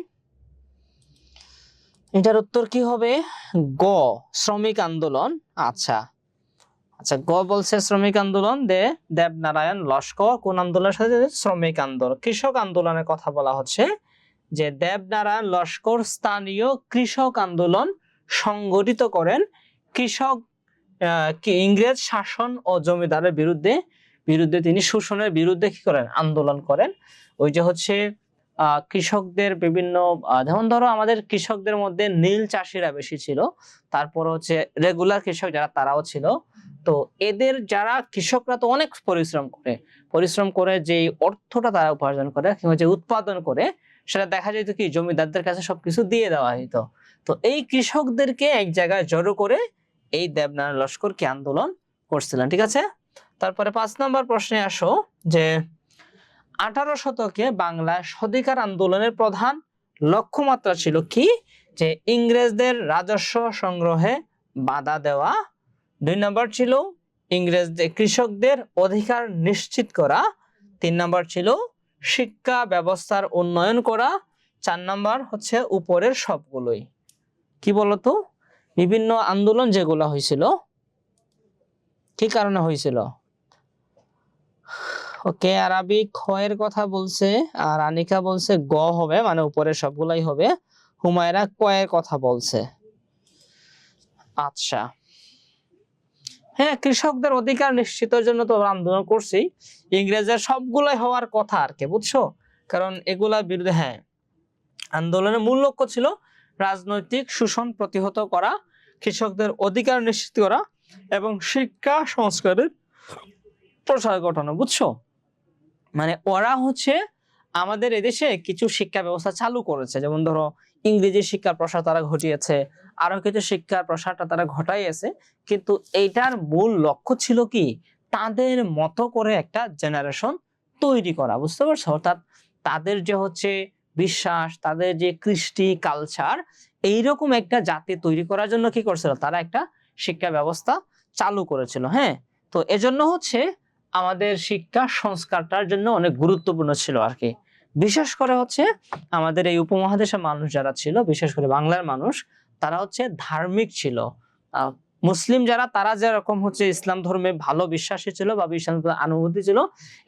এটার উত্তর কি হবে? গ, শ্রমিক আন্দোলন। আচ্ছা আচ্ছা, গ বলছে শ্রমিক আন্দোলন। দেবনারায়ণ লস্কর কোন আন্দোলনের সাথে? শ্রমিক আন্দোলন। কৃষক আন্দোলনের কথা বলা হচ্ছে যে দেবনারায়ণ লস্কর স্থানীয় কৃষক আন্দোলন সংগঠিত করেন। কৃষক ইংরেজ শাসন ও জমিদারের বিরুদ্ধে তিনি শোষণের বিরুদ্ধে কি করেন? আন্দোলন করেন। ওই যে হচ্ছে কৃষকদের বিভিন্ন, যেমন ধরো আমাদের কৃষকদের মধ্যে নীল চাষিরা বেশি ছিল, তারপর হচ্ছে রেগুলার কৃষক যারা, তারাও ছিল। তো এদের যারা কৃষকরা তো অনেক পরিশ্রম করে যে অর্থটা তারা উপার্জন করে কিংবা যে উৎপাদন করে, সেটা দেখা যেত কি জমিদারদের কাছে সবকিছু দিয়ে দেওয়া হইতো। তো এই কৃষকদেরকে এক জায়গায় জড়ো করে এই দেবনারায়ণ লস্কর কি আন্দোলন করছিলেন, ঠিক আছে। তারপরে 5 নম্বর প্রশ্নে আসো, যে 18 শতকে বাংলায় স্বাধিকার আন্দোলনের প্রধান লক্ষ্যমাত্রা ছিল কি? যে ইংরেজদের রাজস্ব সংগ্রহে বাধা দেওয়া। 2 নম্বর ছিল ইংরেজদের কৃষকদের অধিকার নিশ্চিত করা। 3 নম্বর ছিল শিক্ষা ব্যবস্থার উন্নয়ন করা। 4 নম্বর হচ্ছে উপরের সবগুলোই। কি বলতো? বিভিন্ন আন্দোলন যেগুলো হয়েছিল কি কারণে হয়েছিল? ওকে, আরবি খ এর কথা বলছে, আর আনিকা বলছে গ হবে, মানে উপরে সবগুলাই হবে। হুমায়রা ক এর কথা বলছে। আচ্ছা, হ্যাঁ, কৃষকদের অধিকার নিশ্চিতের জন্য তো আন্দোলন করছি। ইংরেজের সবগুলাই হওয়ার কথা আর কি, বুঝছো? কারণ এগুলার বিরুদ্ধে, হ্যাঁ, আন্দোলনের মূল লক্ষ্য ছিল রাজনৈতিক শোষণ প্রতিহত করা, কৃষকদের অধিকার নিশ্চিত করা এবং শিক্ষা সংস্কারের প্রসার ঘটানো, বুঝছো? মানে ওরা হচ্ছে আমাদের এদেশে কিছু শিক্ষা ব্যবস্থা চালু করেছে, যেমন ধরো ইংরেজি শিক্ষার প্রসার তারা ঘটিয়েছে, আরো কিছু শিক্ষার প্রসারটা তারা ঘটাইয়েছে। কিন্তু এইটার মূল লক্ষ্য ছিল কি, তাদের মতো করে একটা জেনারেশন তৈরি করা, বুঝতে পারছো? অর্থাৎ তাদের যে হচ্ছে বিশ্বাস, তাদের যে কৃষ্টি কালচার, এইরকম একটা জাতি তৈরি করার জন্য কি করছিল, তারা একটা শিক্ষা ব্যবস্থা চালু করেছিল। হ্যাঁ, তো এজন্য হচ্ছে আমাদের শিক্ষা সংস্কারটার জন্য অনেক গুরুত্বপূর্ণ ছিল আর কি। বিশেষ করে হচ্ছে আমাদের এই উপমহাদেশের মানুষ যারা ছিল, বিশেষ করে বাংলার মানুষ, তারা হচ্ছে ধার্মিক ছিল। মুসলিম যারা, তারা যেরকম হচ্ছে ইসলাম ধর্মে ভালো বিশ্বাসী ছিল বা বিশ্বাস অনুভূতি ছিল,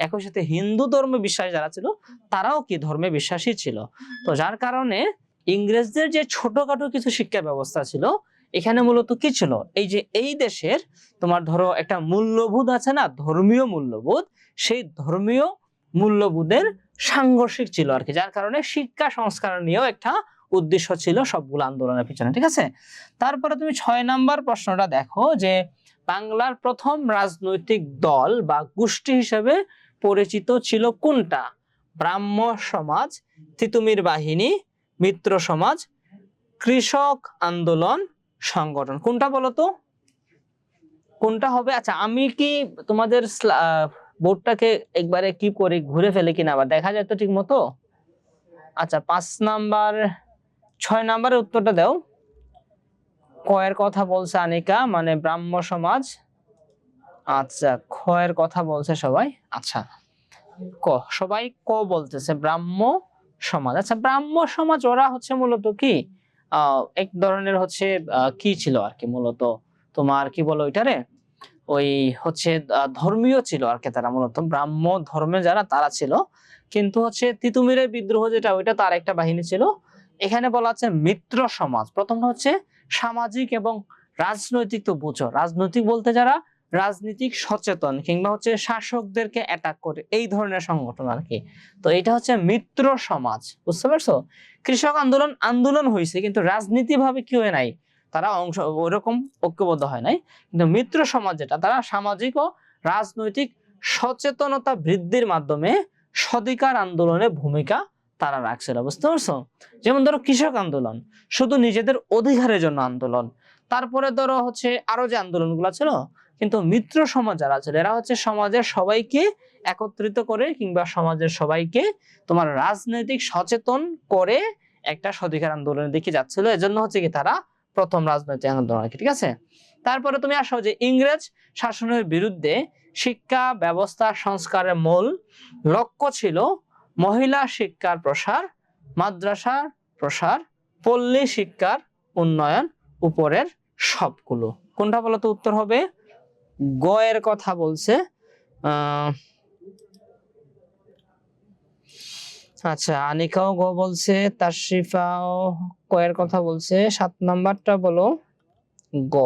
একই সাথে হিন্দু ধর্মে বিশ্বাসী যারা ছিল, তারাও কি ধর্মে বিশ্বাসী ছিল। তো যার কারণে ইংরেজদের যে ছোটখাটো কিছু শিক্ষা ব্যবস্থা ছিল, এখানে মূলত কি ছিল, এই যে এই দেশের তোমার ধরো একটা মূল্যবোধ আছে না, ধর্মীয় মূল্যবোধ, সেই ধর্মীয় মূল্যবোধের সাংঘর্ষিক ছিল আর কি। যার কারণে শিক্ষা সংস্কার নিয়েও একটা উদ্দেশ্য ছিল সবগুলো আন্দোলনের পিছনে, ঠিক আছে? তারপরে তুমি 6 নাম্বার প্রশ্নটা দেখো, যে বাংলার প্রথম রাজনৈতিক দল বা গোষ্ঠী হিসেবে পরিচিত ছিল কোনটা? ব্রাহ্ম সমাজ, তিতুমির বাহিনী, মিত্র সমাজ, কৃষক আন্দোলন সংগঠন, কোনটা বলো তো? কোনটা হবে? আচ্ছা, আমি কি তোমাদের বোর্ডটাকে একবারে কি করে ঘুরে ফেলে কিনা আবার দেখা যায় তো ঠিক মতো? আচ্ছা, 5 নাম্বার 6 নাম্বারের উত্তরটা দাও। ক এর কথা বলছে আনিকা, মানে ব্রাহ্ম সমাজ। আচ্ছা, খ এর কথা বলছে সবাই। আচ্ছা, ক, সবাই ক বলতেছে, ব্রাহ্ম সমাজ। আচ্ছা, ব্রাহ্ম সমাজ ওরা হচ্ছে মূলত কি এক ধরনের হচ্ছে কি ছিল আর কি, মূলত তোমার কি বলো ওইটারে, ওই হচ্ছে ধর্মীয় ছিল আর কি। তারা মূলত ব্রাহ্ম ধর্মে যারা, তারা ছিল। কিন্তু হচ্ছে তিতুমিরের বিদ্রোহ যেটা, ওইটা তার একটা বাহিনী ছিল। এখানে বলা আছে মিত্র সমাজ। প্রথমটা হচ্ছে সামাজিক এবং রাজনৈতিক, তো বুঝো রাজনৈতিক বলতে যারা রাজনীতিক সচেতন কিংবা হচ্ছে শাসকদেরকে অ্যাটাক করে, এই ধরনের সংগঠন আর কি। তো এটা হচ্ছে মিত্র সমাজ, বুঝতে পারছো? কৃষক আন্দোলন আন্দোলন হয়েছে, কিন্তু রাজনীতি ভাবে কি হয় নাই, তারা অংশ ওইরকম ঐক্যবদ্ধ হয় নাই। কিন্তু মিত্র সমাজ যেটা, তারা সামাজিক ও রাজনৈতিক সচেতনতা বৃদ্ধির মাধ্যমে স্বাধিকার আন্দোলনে ভূমিকা তারা রাখছিল, বুঝতে পারছো? যেমন ধরো কৃষক আন্দোলন শুধু নিজেদের অধিকারের জন্য আন্দোলন, তারপরে ধরো হচ্ছে আরো যে আন্দোলনগুলো ছিল। কিন্তু মিত্র সমাজ যারা ছিল, এরা হচ্ছে সমাজের সবাইকে একত্রিত করে কিংবা সমাজের সবাইকে তোমার রাজনৈতিক সচেতন করে একটা স্বাধিকার আন্দোলনের দিকে যাচ্ছিল। এজন্য হচ্ছে কি তারা প্রথম রাজনৈতিক আন্দোলন, ঠিক আছে? তারপরে তুমি আসো যে ইংরেজ শাসনের বিরুদ্ধে শিক্ষা ব্যবস্থা সংস্কারের মূল লক্ষ্য ছিল মহিলা শিক্ষার প্রসার, মাদ্রাসার প্রসার, পল্লী শিক্ষার উন্নয়ন, উপরের সবগুলো। কোনটা বলতো উত্তর হবে? গ এর কথা বলছে। আচ্ছা, আনিকাও গ বলছে, তাশরিফাও ক এর কথা বলছে। 7 নাম্বারটা বলো গ।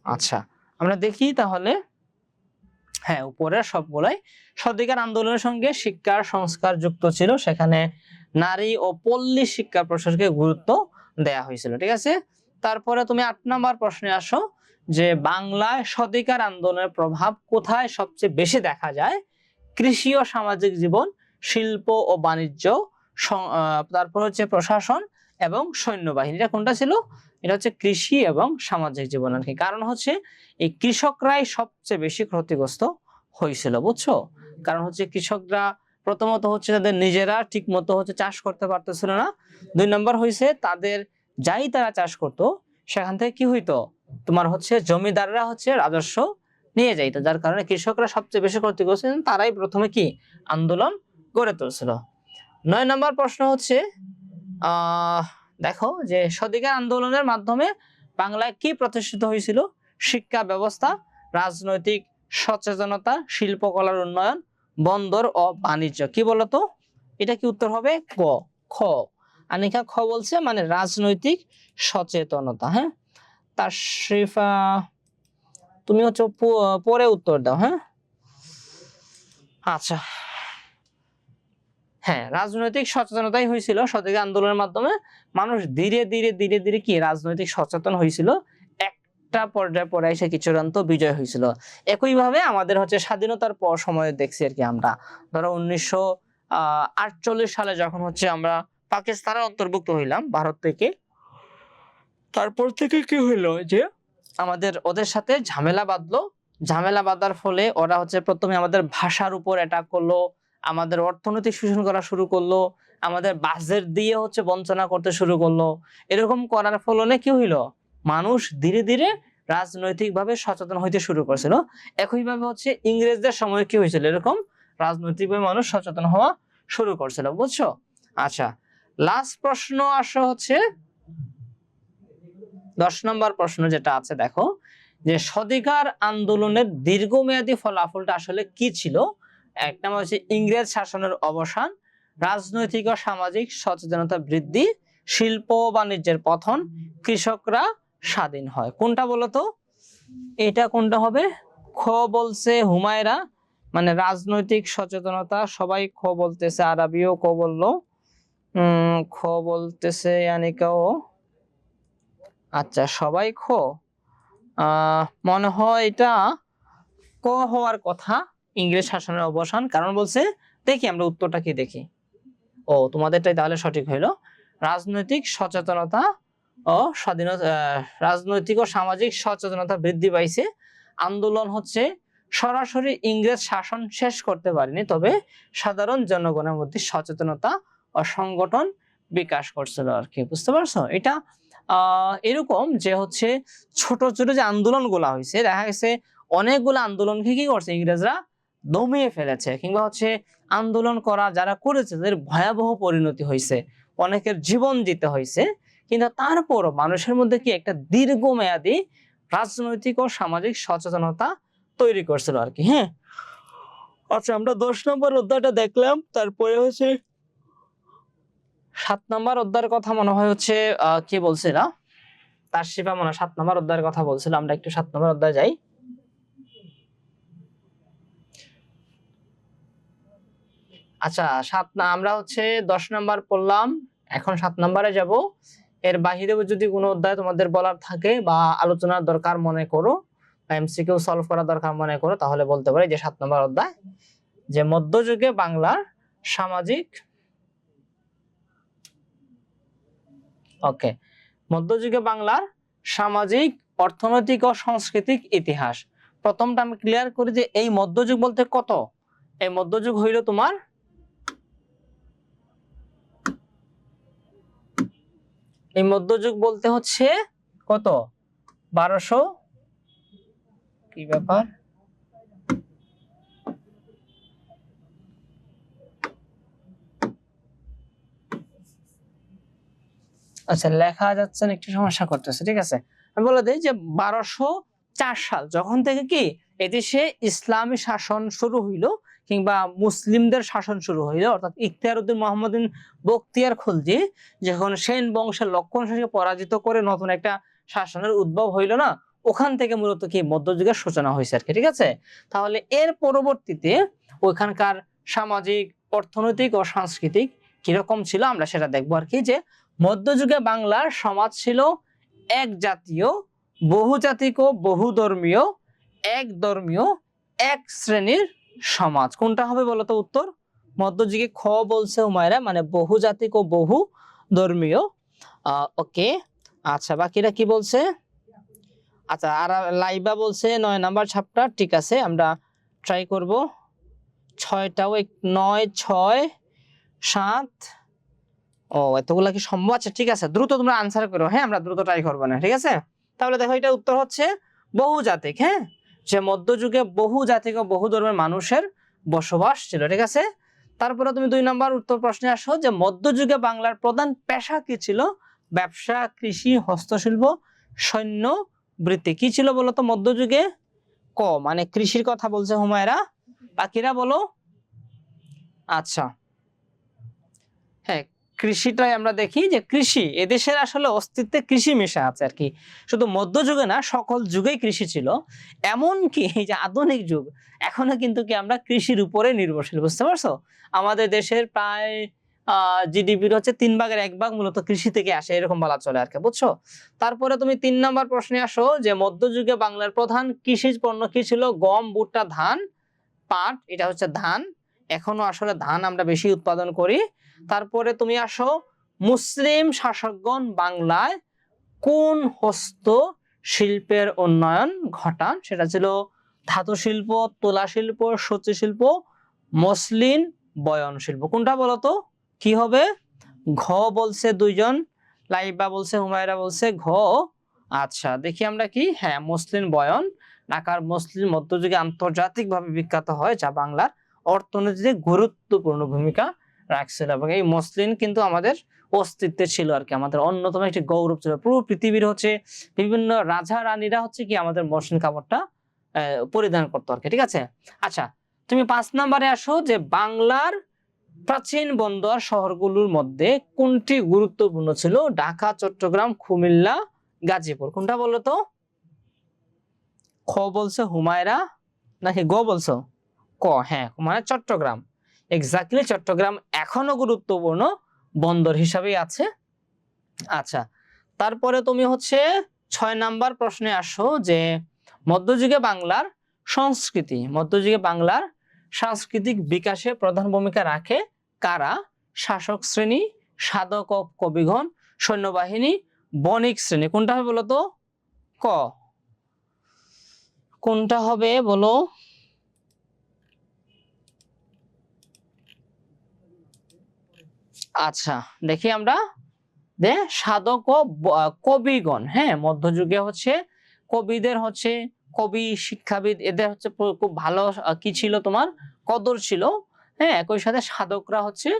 আচ্ছা, আমরা দেখি তাহলে। হ্যাঁ, উপরের সবগুলাই স্বাধিকার আন্দোলনের সঙ্গে শিক্ষার সংস্কার যুক্ত ছিল। সেখানে নারী ও পল্লী শিক্ষা প্রসারকে গুরুত্ব দেয়া হয়েছিল, ঠিক আছে? তারপরে তুমি 8 নাম্বার প্রশ্নে আসো, যে বাংলায় স্বাধিকার আন্দোলনের প্রভাব কোথায় সবচেয়ে বেশি দেখা যায়? কৃষি ও সামাজিক জীবন, শিল্প ও বাণিজ্য, তারপর হচ্ছে প্রশাসন এবং সৈন্যবাহিনী। এটা কোনটা ছিল? এটা হচ্ছে কৃষি এবং সামাজিক জীবন আর কি। কারণ হচ্ছে এই কৃষকরাই সবচেয়ে বেশি ক্ষতিগ্রস্ত হয়েছিল, বুঝছো? কারণ হচ্ছে কৃষকরা প্রথমত হচ্ছে তাদের নিজেরা ঠিক মতো হচ্ছে চাষ করতে পারতেছিল না। 2 নম্বর হয়েছে তাদের যাই তারা চাষ করতো, সেখান থেকে কি হইতো, তোমার হচ্ছে জমিদাররা হচ্ছে রাজস্ব নিয়ে যাইতো। যার কারণে কৃষকরা সবচেয়ে বেশি ক্ষতিগ্রস্ত, তারাই প্রথমে কি আন্দোলন গড়ে তুলছিল। 9 নম্বর প্রশ্ন হচ্ছে দেখো যে স্বাধিকার আন্দোলনের মাধ্যমে বাংলায় কি প্রতিষ্ঠিত হয়েছিল? শিক্ষা ব্যবস্থা, রাজনৈতিক সচেতনতা, শিল্পকলার উন্নয়ন, বন্দর ও বাণিজ্য। কি বলতো, এটা কি উত্তর হবে? ক। খ। আনিকা খ বলছে, মানে রাজনৈতিক সচেতনতা। হ্যাঁ, তাশরিফা তুমি হচ্ছে পরে উত্তর দাও। হ্যাঁ, আচ্ছা, হ্যাঁ, রাজনৈতিক সচেতনতাই হয়েছিল সঠিক আন্দোলনের মাধ্যমে। মানুষ ধীরে ধীরে ধীরে ধীরে কি রাজনৈতিক সচেতন হয়েছিল, একটা পর্যায়ে পরে এসে কি চূড়ান্ত বিজয় হয়েছিল। একইভাবে আমাদের হচ্ছে স্বাধীনতার পর সময়ে দেখছি আর কি, আমরা ধরো 1948 সালে যখন হচ্ছে আমরা পাকিস্তানের অন্তর্ভুক্ত হইলাম ভারত থেকে, তারপর থেকে কি হইলো যে আমাদের ওদের সাথে ঝামেলা বাঁধলো। ঝামেলা বাঁধার ফলে ওরা হচ্ছে প্রথমে আমাদের ভাষার উপর অ্যাটাক করলো, আমাদের অর্থনৈতিক শোষণ করা শুরু করলো, আমাদের বাজেট দিয়ে হচ্ছে বঞ্চনা করতে শুরু করলো। এরকম করার ফলে কি হইলো, মানুষ ধীরে ধীরে রাজনৈতিকভাবে সচেতন হইতে শুরু করছিল। একইভাবে হচ্ছে ইংরেজদের সময় কি হয়েছিল, এরকম রাজনৈতিকভাবে মানুষ সচেতন হওয়া শুরু করছিল। বুঝছো? আচ্ছা, লাস্ট প্রশ্ন আসা হচ্ছে 10 নম্বর প্রশ্ন যেটা আছে, দেখো যে স্বাধিকার আন্দোলনের দীর্ঘমেয়াদী ফলাফলটা আসলে কি ছিল। এক নাম্বার হচ্ছে ইংরেজ শাসনের অবসান, রাজনৈতিক ও সামাজিক সচেতনতা বৃদ্ধি, শিল্প ও বাণিজ্যের পতন, কৃষকরা স্বাধীন হয়। কোনটা বলতো, এটা কোনটা হবে? খ বলছে হুমায়রা, মানে রাজনৈতিক সচেতনতা। সবাই খ বলতেছে, আরবিও ক বললো, খ বলতেছে আনিকাও। আচ্ছা, সবাই খ। মনে হয় এটা ক হওয়ার কথা, ইংরেজ শাসনের অবসান। কারণ বলছে, দেখি আমরা উত্তরটা কি দেখি। ও, তোমাদেরটাই তাহলে সঠিক হইলো। রাজনৈতিক সচেতনতা ও স্বাধীনতা, রাজনৈতিক ও সামাজিক সচেতনতা বৃদ্ধি পাইছে। আন্দোলন হচ্ছে সরাসরি ইংরেজ শাসন শেষ করতে পারেনি, তবে সাধারণ জনগণের মধ্যে সচেতনতা ও সংগঠন বিকাশ করছিল আর কি। বুঝতে পারছো? এটা এরকম যে হচ্ছে ছোট ছোট যে আন্দোলন গুলা হয়েছে, দেখা গেছে অনেকগুলো আন্দোলনকে কি করছে ইংরেজরা দমিয়ে ফেলেছে, কিংবা হচ্ছে আন্দোলন করা যারা করেছে তাদের ভয়াবহ পরিণতি হয়েছে, অনেকের জীবন দিতে হয়েছে। কিন্তু তারপরও মানুষের মধ্যে কি একটা দীর্ঘমেয়াদী রাজনৈতিক ও সামাজিক সচেতনতা তৈরি করছিল আর কি। হ্যাঁ, আচ্ছা, আমরা 10 নম্বর অধ্যায়টা দেখলাম। তারপরে হচ্ছে 7 নম্বর অধ্যায়ের কথা মনে হয় হচ্ছে কি বলছিল, তাশরিফা মনে হয় 7 নম্বর অধ্যায়ের কথা বলছিল। আমরা একটু 7 নম্বর অধ্যায়ে যাই। আচ্ছা, আমরা হচ্ছে 10 নাম্বার পড়লাম, এখন 7 নাম্বারে যাব। এর বাহিরেও যদি কোনো অধ্যায় তোমাদের বলার থাকে বা আলোচনার দরকার মনে করো, এমসিকিউ সলভ করা দরকার মনে করো, তাহলে বলতে পারি। যে 7 নম্বর অধ্যায়, যে মধ্যযুগে বাংলার সামাজিক, ওকে, মধ্যযুগে বাংলার সামাজিক, অর্থনৈতিক ও সাংস্কৃতিক ইতিহাস। প্রথমটা আমি ক্লিয়ার করি যে এই মধ্যযুগ বলতে কত, এই মধ্যযুগ হইল তোমার এই মধ্যযুগ বলতে হচ্ছে কত, 1200, কি ব্যাপার, আচ্ছা লেখা যাচ্ছে না, একটু সমস্যা করতেছে, ঠিক আছে আমি বলে দিই যে 1204 সাল যখন থেকে কি এদেশে ইসলামী শাসন শুরু হইলো, কিংবা মুসলিমদের শাসন শুরু হইলো, অর্থাৎ ইখতিয়ার উদ্দিন মোহাম্মদিন বখতিয়ার খলজি যখন সেন বংশের লক্ষণ সেনকে পরাজিত করে নতুন একটা শাসনের উদ্ভব হইলো না, ওখান থেকে মূলত কি মধ্যযুগের সূচনা হয়েছে আর কি। ঠিক আছে, তাহলে এর পরবর্তীতে ওইখানকার সামাজিক, অর্থনৈতিক ও সাংস্কৃতিক কিরকম ছিল আমরা সেটা দেখবো আর কি। যে মধ্যযুগে বাংলার সমাজ ছিল এক জাতীয়, বহুজাতিক ও বহুধর্মীয়, এক ধর্মীয়, এক শ্রেণীর সমাজ। কোনটা হবে বলতো উত্তর? মধ্যযুগে খ বলছে হুমায়রা, মানে বহুজাতিক ও বহু ধর্মীয়। ওকে, আচ্ছা বাকিরা কি বলছে? আচ্ছা, আর লাইবা বলছে 9 নাম্বার চ্যাপ্টার। ঠিক আছে, আমরা ট্রাই করব। 6টাও 9, 6, 7, ও এতগুলা কি সম্ভব? আচ্ছা ঠিক আছে, দ্রুত তোমরা আনসার করো। হ্যাঁ, আমরা দ্রুত ট্রাই করবো না, ঠিক আছে। তাহলে দেখো, এটা উত্তর হচ্ছে বহুজাতিক। হ্যাঁ, যে মধ্যযুগে বহুজাতিক ও বহু ধর্মের মানুষের বসবাস ছিল। ঠিক আছে, তারপরে তুমি 2 নম্বর উত্তর প্রশ্নে আসো, যে মধ্যযুগে বাংলার প্রধান পেশা কি ছিল? ব্যবসা, কৃষি, হস্তশিল্প, সৈন্য বৃত্তি। কি ছিল বলতো মধ্যযুগে? ক, মানে কৃষির কথা বলছে হুমায়রা। বাকিরা বলো। আচ্ছা, হ্যাঁ, কৃষিটাই আমরা দেখি যে কৃষি এদেশের আসলে অস্তিত্বে কৃষি মেশা আছে আর কি। শুধু মধ্যযুগে না, সকল যুগেই কৃষি ছিল। এমনকি এই যে আধুনিক যুগ, এখনো কিন্তু কি আমরা কৃষির উপরে নির্ভরশীল, বুঝতে পারছো? আমাদের দেশের প্রায় জিডিপির হচ্ছে 3/1 মূলত কৃষি থেকে আসে, এরকম বলা চলে আর কি, বুঝছো? তারপরে তুমি 3 নাম্বার প্রশ্নে আসো যে মধ্যযুগে বাংলার প্রধান কৃষিজ পণ্য কি ছিল? গম, ভুট্টা, ধান, পাট। এটা হচ্ছে ধান। এখনো আসলে ধান আমরা বেশি উৎপাদন করি। তারপরে তুমি আসো, মুসলিম শাসকগণ বাংলায় কোন হস্ত শিল্পের উন্নয়ন ঘটান? সেটা ছিল ধাতু শিল্প, তুলা শিল্প, সূচি শিল্প, মসলিন বয়ন শিল্প। কোনটা বলতো? কি হবে? ঘ বলছে দুইজন, লাইবা বলছে, হুমায়রা বলছে ঘ। আচ্ছা, দেখি আমরা কি, হ্যাঁ, মসলিন বয়ন। ঢাকার মসলিন মধ্যযুগে আন্তর্জাতিকভাবে বিখ্যাত হয়, যা বাংলার অর্থনীতিতে গুরুত্বপূর্ণ ভূমিকা রাখছিল। এবং এই মসলিন কিন্তু আমাদের অস্তিত্বে ছিল আর কি, আমাদের অন্যতম একটি গৌরব ছিল। পুরো পৃথিবীর হচ্ছে বিভিন্ন রাজা রানীরা হচ্ছে কি আমাদের মসলিন কাপড়টা পরিধান করতো আর কি, ঠিক আছে? আচ্ছা, তুমি 5 নম্বরে আসো যে বাংলার প্রাচীন বন্দর শহরগুলোর মধ্যে কোনটি গুরুত্বপূর্ণ ছিল? ঢাকা, চট্টগ্রাম, কুমিল্লা, গাজীপুর। কোনটা বলো তো? খ বলছে হুমায়রা, নাকি গ বলছো? ক, হ্যাঁ, মানে চট্টগ্রাম। এক্স্যাক্টলি, চট্টগ্রাম এখনো গুরুত্বপূর্ণ বন্দর হিসাবেই আছে। আচ্ছা, তারপরে তুমি হচ্ছে 6 নাম্বার প্রশ্নে আসো যে মধ্যযুগে বাংলার মধ্যযুগে বাংলার সাংস্কৃতিক বিকাশে প্রধান ভূমিকা রাখে কারা? শাসক শ্রেণী, সাধক ও কবিগণ, সৈন্যবাহিনী, বণিক শ্রেণী। কোনটা হবে বলো তো? ক। কোনটা হবে বলো? আচ্ছা, দেখি আমরা যে সাধক ও কবিগণ, হ্যাঁ, মধ্যযুগে হচ্ছে কবিদের হচ্ছে, কবি, শিক্ষাবিদ, এদের হচ্ছে খুব ভালো কি ছিল তোমার? কদর ছিল। হ্যাঁ, একই সাথে সাধকরা হচ্ছে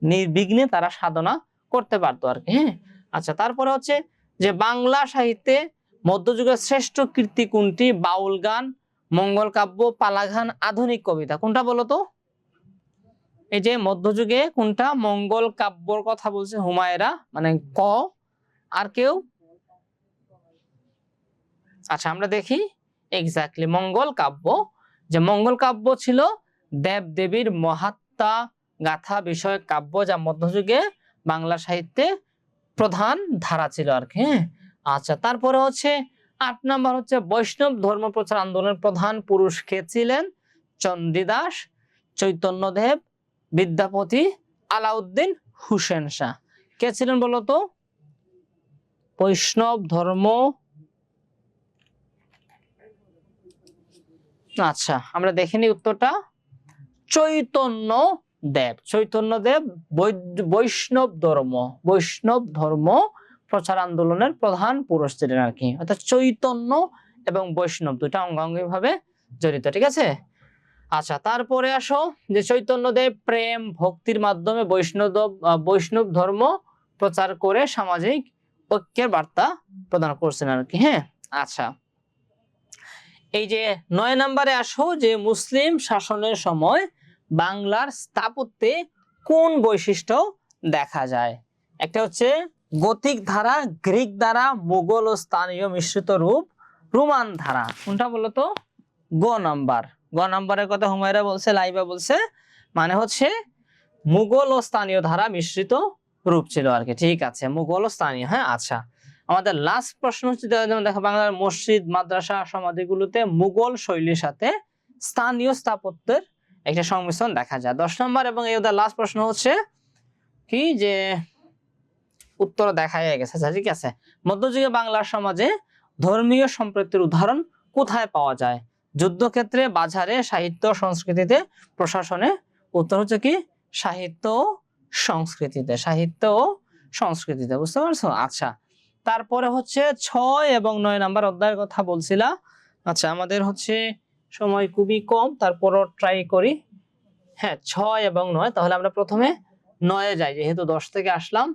নির্বিঘ্নে তারা সাধনা করতে পারতো আর কি। হ্যাঁ, আচ্ছা, তারপরে হচ্ছে যে বাংলা সাহিত্যে মধ্যযুগের শ্রেষ্ঠ কীর্তি কোনটি? বাউল গান, মঙ্গল কাব্য, পালা গান, আধুনিক কবিতা। কোনটা বলো তো? এই যে মধ্যযুগে কোনটা? মঙ্গল কাব্যর কথা বলছে হুমায়রা, মানে ক। আর কেউ? আচ্ছা, আমরা দেখি এক্স্যাক্টলি মঙ্গল কাব্য। যে মঙ্গল কাব্য ছিল দেব দেবীর মহাত্মা গাথা বিষয়ক কাব্য, যা মধ্যযুগে বাংলা সাহিত্যে প্রধান ধারা ছিল আর কি। হ্যাঁ, আচ্ছা, তারপরে হচ্ছে 8 নাম্বার হচ্ছে বৈষ্ণব ধর্ম প্রচার আন্দোলনের প্রধান পুরুষ কে ছিলেন? চণ্ডীদাস, চৈতন্যদেব, বিদ্যাপতি, আলাউদ্দিন হুসেন শাহ। কে ছিলেন বলতো? বৈষ্ণব ধর্ম, আচ্ছা, আমরা দেখে নিই উত্তরটা। চৈতন্যদেব বৈষ্ণব ধর্ম প্রচার আন্দোলনের প্রধান পুরুষ ছিলেন আর কি। অর্থাৎ চৈতন্য এবং বৈষ্ণব দুইটা অঙ্গাঙ্গি ভাবে জড়িত, ঠিক আছে? আচ্ছা, তারপরে আসো যে চৈতন্যদেব প্রেম ভক্তির মাধ্যমে বৈষ্ণব ধর্ম প্রচার করে সামাজিক ঐক্যের বার্তা প্রদান করছেন আর কি। হ্যাঁ, আচ্ছা, এই যে 9 নম্বরে আসো যে মুসলিম শাসনের সময় বাংলার স্থাপত্যে কোন বৈশিষ্ট্য দেখা যায়? একটা হচ্ছে গথিক ধারা, গ্রিক ধারা, মুঘল ও স্থানীয় মিশ্রিত রূপ, রোমান ধারা। কোনটা বলতো? গ নাম্বারের কথা হুমায়রা বলছে, লাইবা বলছে, মানে হচ্ছে মুঘল ও স্থানীয় ধারা মিশ্রিত রূপ ছিল আর কি। ঠিক আছে, মুঘল ও স্থানীয়। হ্যাঁ, আচ্ছা, আমাদের লাস্ট প্রশ্ন হচ্ছে যেমন দেখো বাংলার মসজিদ, মাদ্রাসা, সমাধিগুলোতে মুঘল শৈলীর সাথে স্থানীয় স্থাপত্যের একটা সংমিশ্রণ দেখা যায়। 10 নম্বর এবং এই লাস্ট প্রশ্ন হচ্ছে কি যে উত্তর দেখা গেছে। ঠিক আছে, মধ্যযুগে বাংলার সমাজে ধর্মীয় সম্প্রীতির উদাহরণ কোথায় পাওয়া যায়? যুদ্ধক্ষেত্রে, বাজারে, সাহিত্য, সংস্কৃতিতে, প্রশাসনে। উত্তর হচ্ছে কি সাহিত্য ও সংস্কৃতিতে, বুঝতে পারছো? আচ্ছা, তারপরে হচ্ছে 6 এবং 9 নাম্বার অধ্যায়ের কথা বলছিলা। আচ্ছা, আমাদের হচ্ছে সময় খুবই কম, তারপরও ট্রাই করি। হ্যাঁ, 6 এবং 9, তাহলে আমরা প্রথমে 9 যাই, যেহেতু 10 থেকে আসলাম।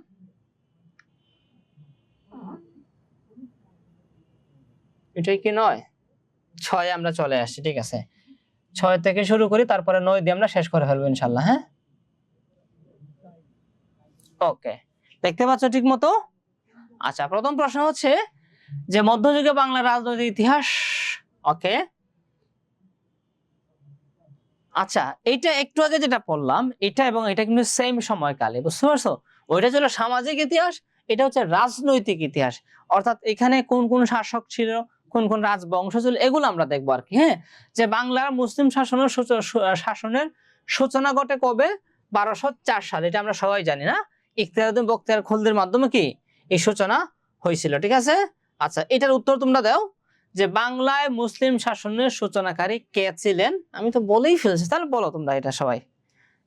এটাই কি 9? 6 আমরা চলে আসছি, ঠিক আছে। 6 থেকে শুরু করি, তারপরে 9 দিয়ে আমরা শেষ করে ফেলবো ইনশাল্লাহ। হ্যাঁ, ওকে, দেখতে পাচ্ছ ঠিক মতো? আচ্ছা, প্রথম প্রশ্ন হচ্ছে যে মধ্যযুগে বাংলার রাজনৈতিক ইতিহাস। ওকে, আচ্ছা, এইটা একটু আগে যেটা পড়লাম এটা এবং এটা কিন্তু সেম সময়কালে, বুঝতে পারছো? ওইটা ছিল সামাজিক ইতিহাস, এটা হচ্ছে রাজনৈতিক ইতিহাস। অর্থাৎ এখানে কোন কোন শাসক ছিল, কোন কোন রাজবংশ ছিল, এগুলো আমরা দেখবো আর কি। হ্যাঁ, যে বাংলার মুসলিম শাসনের সূচনা ঘটে কবে? 1204 সালে, এটা আমরা সবাই জানি না? ইখতিয়ারউদ্দিন বখতিয়ার খলজির মাধ্যমে কি এই সূচনা হয়েছিল, ঠিক আছে? আচ্ছা, এটার উত্তর তোমরা দাও যে বাংলায় মুসলিম শাসনের সূচনাকারী কে ছিলেন? আমি তো বলেই ফেলছি, তাহলে বলো তোমরা এটা সবাই,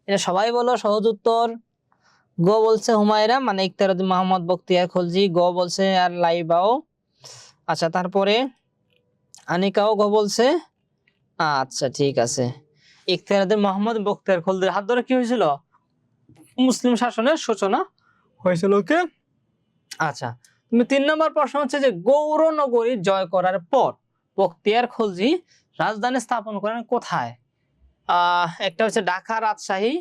এটা সবাই বলো। সহজ উত্তর গ বলছে হুমায়রা, মানে ইখতিয়ারউদ্দিন মোহাম্মদ বখতিয়ার খলজি, গ বলছে আর লাইবাও। আচ্ছা, তারপরে আনিকাও গ বলছে। আচ্ছা, ঠিক আছে, ইখতিয়ারউদ্দিন মোহাম্মদ বখতিয়ার খলজির হাত ধরে কি হয়েছিল? মুসলিম শাসনের সূচনা হয়েছিল। ওকে, আচ্ছা, তুমি 3 নম্বর প্রশ্ন হচ্ছে যে গৌর নগরী জয় করার পর বখতিয়ার খলজি রাজধানী স্থাপন করেন কোথায়? একটা হচ্ছে ঢাকা, রাজশাহী,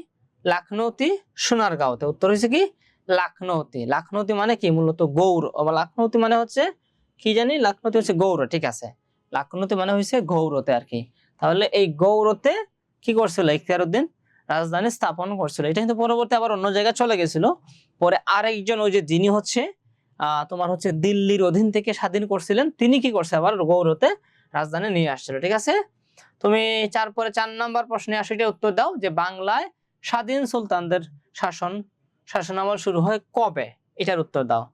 লাখনৌতি, সোনারগাঁওতে। উত্তর হচ্ছে কি লাখনৌতি। লাখনৌতি মানে কি মূলত গৌর, লাখনৌতি মানে হচ্ছে কি জানি, লাখনৌতি হচ্ছে গৌর, ঠিক আছে? লাখনৌতি মানে হচ্ছে গৌরতে আর কি। তাহলে এই গৌরতে কি করছিল ইখতিয়ারউদ্দিন? রাজধানী স্থাপন করছিল। এটা কিন্তু পরবর্তী আবার অন্য জায়গায় চলে গেছিল। পরে আরেকজন ওই যে যিনি হচ্ছে তোমার হচ্ছে দিল্লির অধীন থেকে স্বাধীন করছিলেন, তিনি কি করছে আবার গৌরতে রাজধানী নিয়ে আসছিল, ঠিক আছে? তুমি 4 নম্বর প্রশ্নে আসলে উত্তর দাও যে বাংলায় স্বাধীন সুলতানদের শাসনামল শুরু হয় কবে? এটার উত্তর দাও।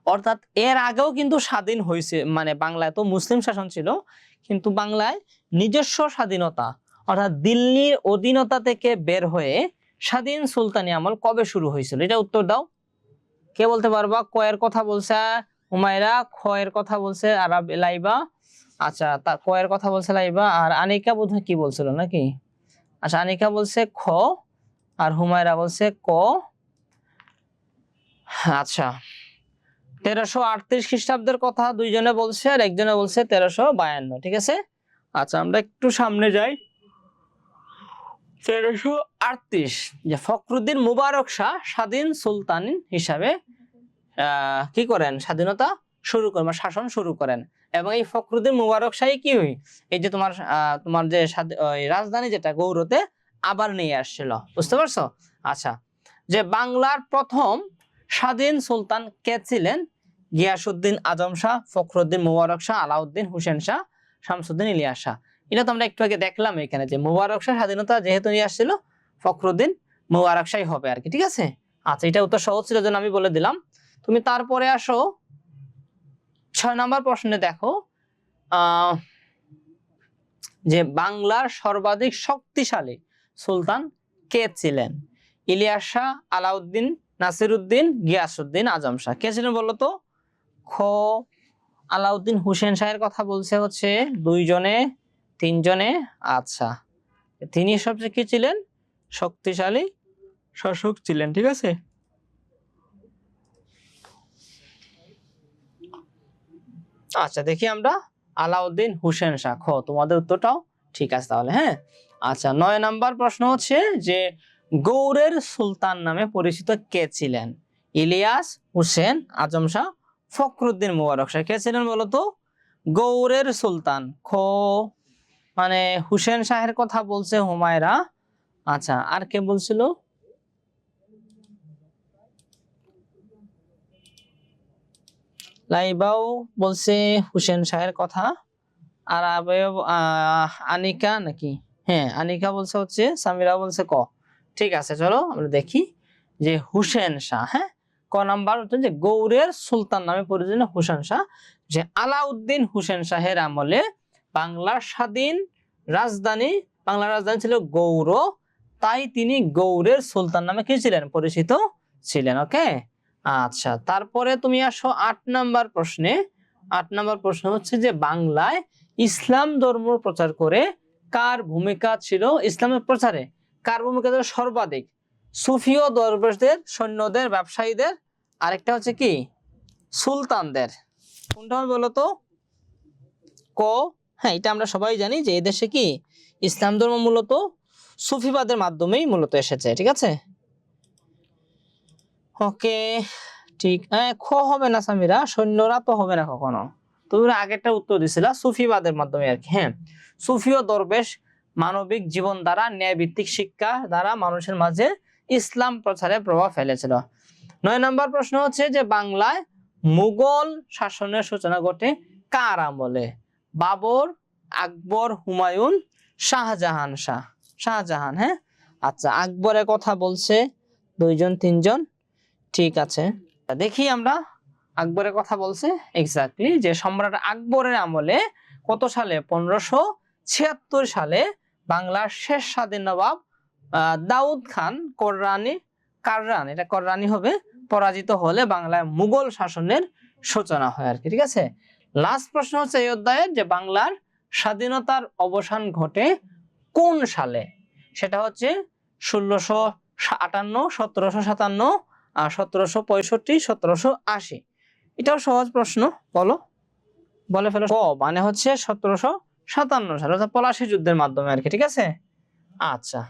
অর্থাৎ এর আগেও কিন্তু স্বাধীন হয়েছে, মানে বাংলায় তো মুসলিম শাসন ছিল, কিন্তু বাংলায় নিজস্ব স্বাধীনতা অর্থাৎ দিল্লির অধীনতা থেকে বের হয়ে স্বাধীন সুলতানি আমল কবে শুরু হয়েছিল? এটা উত্তর দাও। কে বলতে পারবা? ক এর কথা বলছে হুমায়রা, খ এর কথা বলছে আরব লাইবা, আচ্ছা তা ক এর কথা বলছে লাইবা, আর আনিকা বোধহয় কি বলছিল নাকি? আচ্ছা, আনিকা বলছে খ আর হুমায়রা বলছে ক। আচ্ছা, 1338 খ্রিস্টাব্দের কথা দুইজনে বলছে আর একজনে বলছে 1352, ঠিক আছে? আচ্ছা, আমরা একটু সামনে যাই। 1338 যে ফখরুদ্দিন মুবারক শাহ স্বাধীন সুলতান হিসাবে কি করেন? স্বাধীনতা শুরু করেন, শাসন শুরু করেন। এবং এই ফখরুদ্দিন মুবারক শাহী কি হই এই যে তোমার যে রাজধানী যেটা গৌরতে আবার নিয়ে আসছিল, বুঝতে পারছো? আচ্ছা, যে বাংলার প্রথম স্বাধীন সুলতান কে ছিলেন? গিয়াসউদ্দিন আজম শাহ, ফখরুদ্দিন মুবারক শাহ, আলাউদ্দিন হোসেন শাহ, শামসুদ্দিন ইলিয়াস শাহ। এটা তো আমরা একটু আগে দেখলাম এখানে যে মুবারক শাহ স্বাধীনতা যেহেতু নিয়ে আসছিল, ফখরুদ্দিন মুবারক শাহী হবে আর কি, ঠিক আছে? আচ্ছা, এটা উত্তর সহজ ছিল জন্য আমি বলে দিলাম। তুমি তারপরে আসো 6 নম্বর প্রশ্নে, দেখো যে বাংলার সর্বাধিক শক্তিশালী সুলতান কে ছিলেন? ইলিয়াস শাহ, আলাউদ্দিন, নাসিরউদ্দিন, গিয়াসউদ্দিন আজম শাহ। কে ছিলেন বলো তো? খ আলাউদ্দিন হোসেন শাহের কথা বলছে হচ্ছে 2 জনে, 3 জনে। আচ্ছা, তিনি সবচেয়ে কি ছিলেন? শক্তিশালী শাসক ছিলেন, ঠিক আছে? আচ্ছা, দেখি আমরা আলাউদ্দিন হোসেন শাহ। খ, তোমাদের উত্তরটাও ঠিক আছে তাহলে। হ্যাঁ, আচ্ছা, 9 নম্বর প্রশ্ন হচ্ছে যে গৌড়ের সুলতান নামে পরিচিত কে ছিলেন? ইলিয়াস, হোসেন, আজম শাহ, ফখরুদ্দিন মুবারক শাহ। কে ছিলেন বলতো? গৌড়ের সুলতান। খ মানে হোসেন শাহের কথা বলছে হুমায়রা। আচ্ছা, আর কে বলছিল? লাইবাও বলছে হোসেন শাহের কথা। আর আনিকা নাকি? হ্যাঁ, আনিকা বলছে হচ্ছে, সামিরা বলছে ক। ঠিক আছে, চলো আমরা দেখি যে হোসেন শাহ। হ্যাঁ, ক নাম্বার হচ্ছে যে গৌড়ের সুলতান নামে পরিচিত হোসেন শাহ, যে আলাউদ্দিন হোসেন শাহের আমলে বাংলার বাংলার রাজধানী ছিল গৌড়, তাই তিনি গৌড়ের সুলতান নামে কি ছিলেন? পরিচিত ছিলেন। ওকে, আচ্ছা, তারপরে তুমি আসো 8 নম্বর প্রশ্নে। 8 নম্বর প্রশ্ন হচ্ছে যে বাংলায় ইসলাম ধর্ম প্রচার করে কার ভূমিকা ছিল? ইসলামের প্রচারে কার ভূমিকা ছিল সর্বাধিক? সুফিও দরবেশদের, সৈন্যদের, ব্যবসায়ীদের, আরেকটা হচ্ছে কি সুলতানদের। কোনটা বলতো? ক। হ্যাঁ, এটা আমরা সবাই জানি যে এদেশে কি ইসলাম ধর্ম মূলত সুফিবাদের মাধ্যমেই মূলত এসেছে, ঠিক আছে? ওকে, ঠিক। খ হবে না সামিরা, সৈন্যরা তো হবে না কখনো। তুমি আগেরটা উত্তর দিছিলা সুফিবাদের মাধ্যমে আর কি। হ্যাঁ, সুফি ও দরবেশ মানবিক জীবন দ্বারা ন্যায় ভিত্তিক শিক্ষা দ্বারা মানুষের মাঝে ইসলাম প্রচারে প্রভাব ফেলেছিল। 9 নম্বর প্রশ্ন হচ্ছে যে বাংলায় মুঘল শাসনের সূচনা ঘটে কার আমলে? বাবর, আকবর, হুমায়ুন, শাহজাহান। শাহজাহান। হ্যাঁ, আচ্ছা, আকবরের কথা বলছে 2 জন 3 জন, ঠিক আছে। দেখি আমরা আকবরের কথা বলছে এক্স্যাক্টলি যে সম্রাট আকবরের আমলে কত সালে? 1576 সালে বাংলার শেষ স্বাধীন নবাব দাউদ খান কররানী হবে পরাজিত হলে বাংলায় মুঘল শাসনের সূচনা হয় আর কি। ঠিক আছে, লাস্ট প্রশ্ন হচ্ছে এই অধ্যায়ের যে বাংলার স্বাধীনতার অবসান ঘটে কোন সালে? সেটা হচ্ছে 1658, 1757, 1765, 1780। এটাও সহজ প্রশ্ন, বলে ফেলো। মানে হচ্ছে 1757 সালে, অর্থাৎ পলাশী যুদ্ধের মাধ্যমে আর কি। ঠিক আছে, আচ্ছা।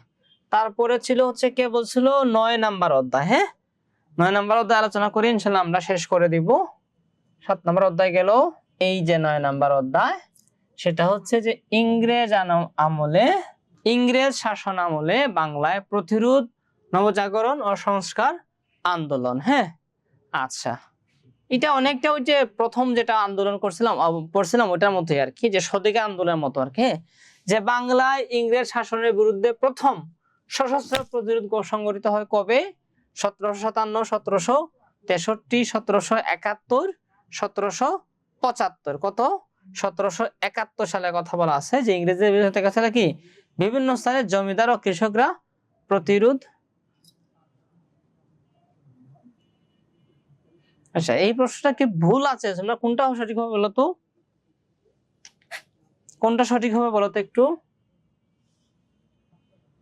তারপরে ছিল হচ্ছে কে বলছিল 9 নাম্বার অধ্যায়। হ্যাঁ, 9 নাম্বার অধ্যায় আলোচনা করি, ইনশাআল্লাহ আমরা শেষ করে দিব। 7 নাম্বার অধ্যায় গেল। এই যে 9 নাম্বার অধ্যায়, সেটা হচ্ছে যে ইংরেজ শাসন আমলে বাংলায় প্রতিরোধ, নবজাগরণ ও সংস্কার আন্দোলন। হ্যাঁ, আচ্ছা, এটা অনেকটা ওই যে প্রথম যেটা আন্দোলন পড়ছিলাম ওটার মতোই আর কি, যে স্বদেশী আন্দোলনের মতো আর কি, যে বাংলায় ইংরেজ শাসনের বিরুদ্ধে প্রথম সশস্ত্র প্রতিরোধ সংগঠিত হয় কবে? 1757, 1763, 1771, 1775। কত? 1771 সালে কথা বলা আছে যে ইংরেজদের বিরুদ্ধে গেছিল কি বিভিন্ন স্থানে জমিদার ও কৃষকরা প্রতিরোধ। আচ্ছা, এই প্রশ্নটা কি ভুল আছে? তোমরা কোনটা সঠিক হবে বলো তো, কোনটা সঠিক হবে বলো তো একটু।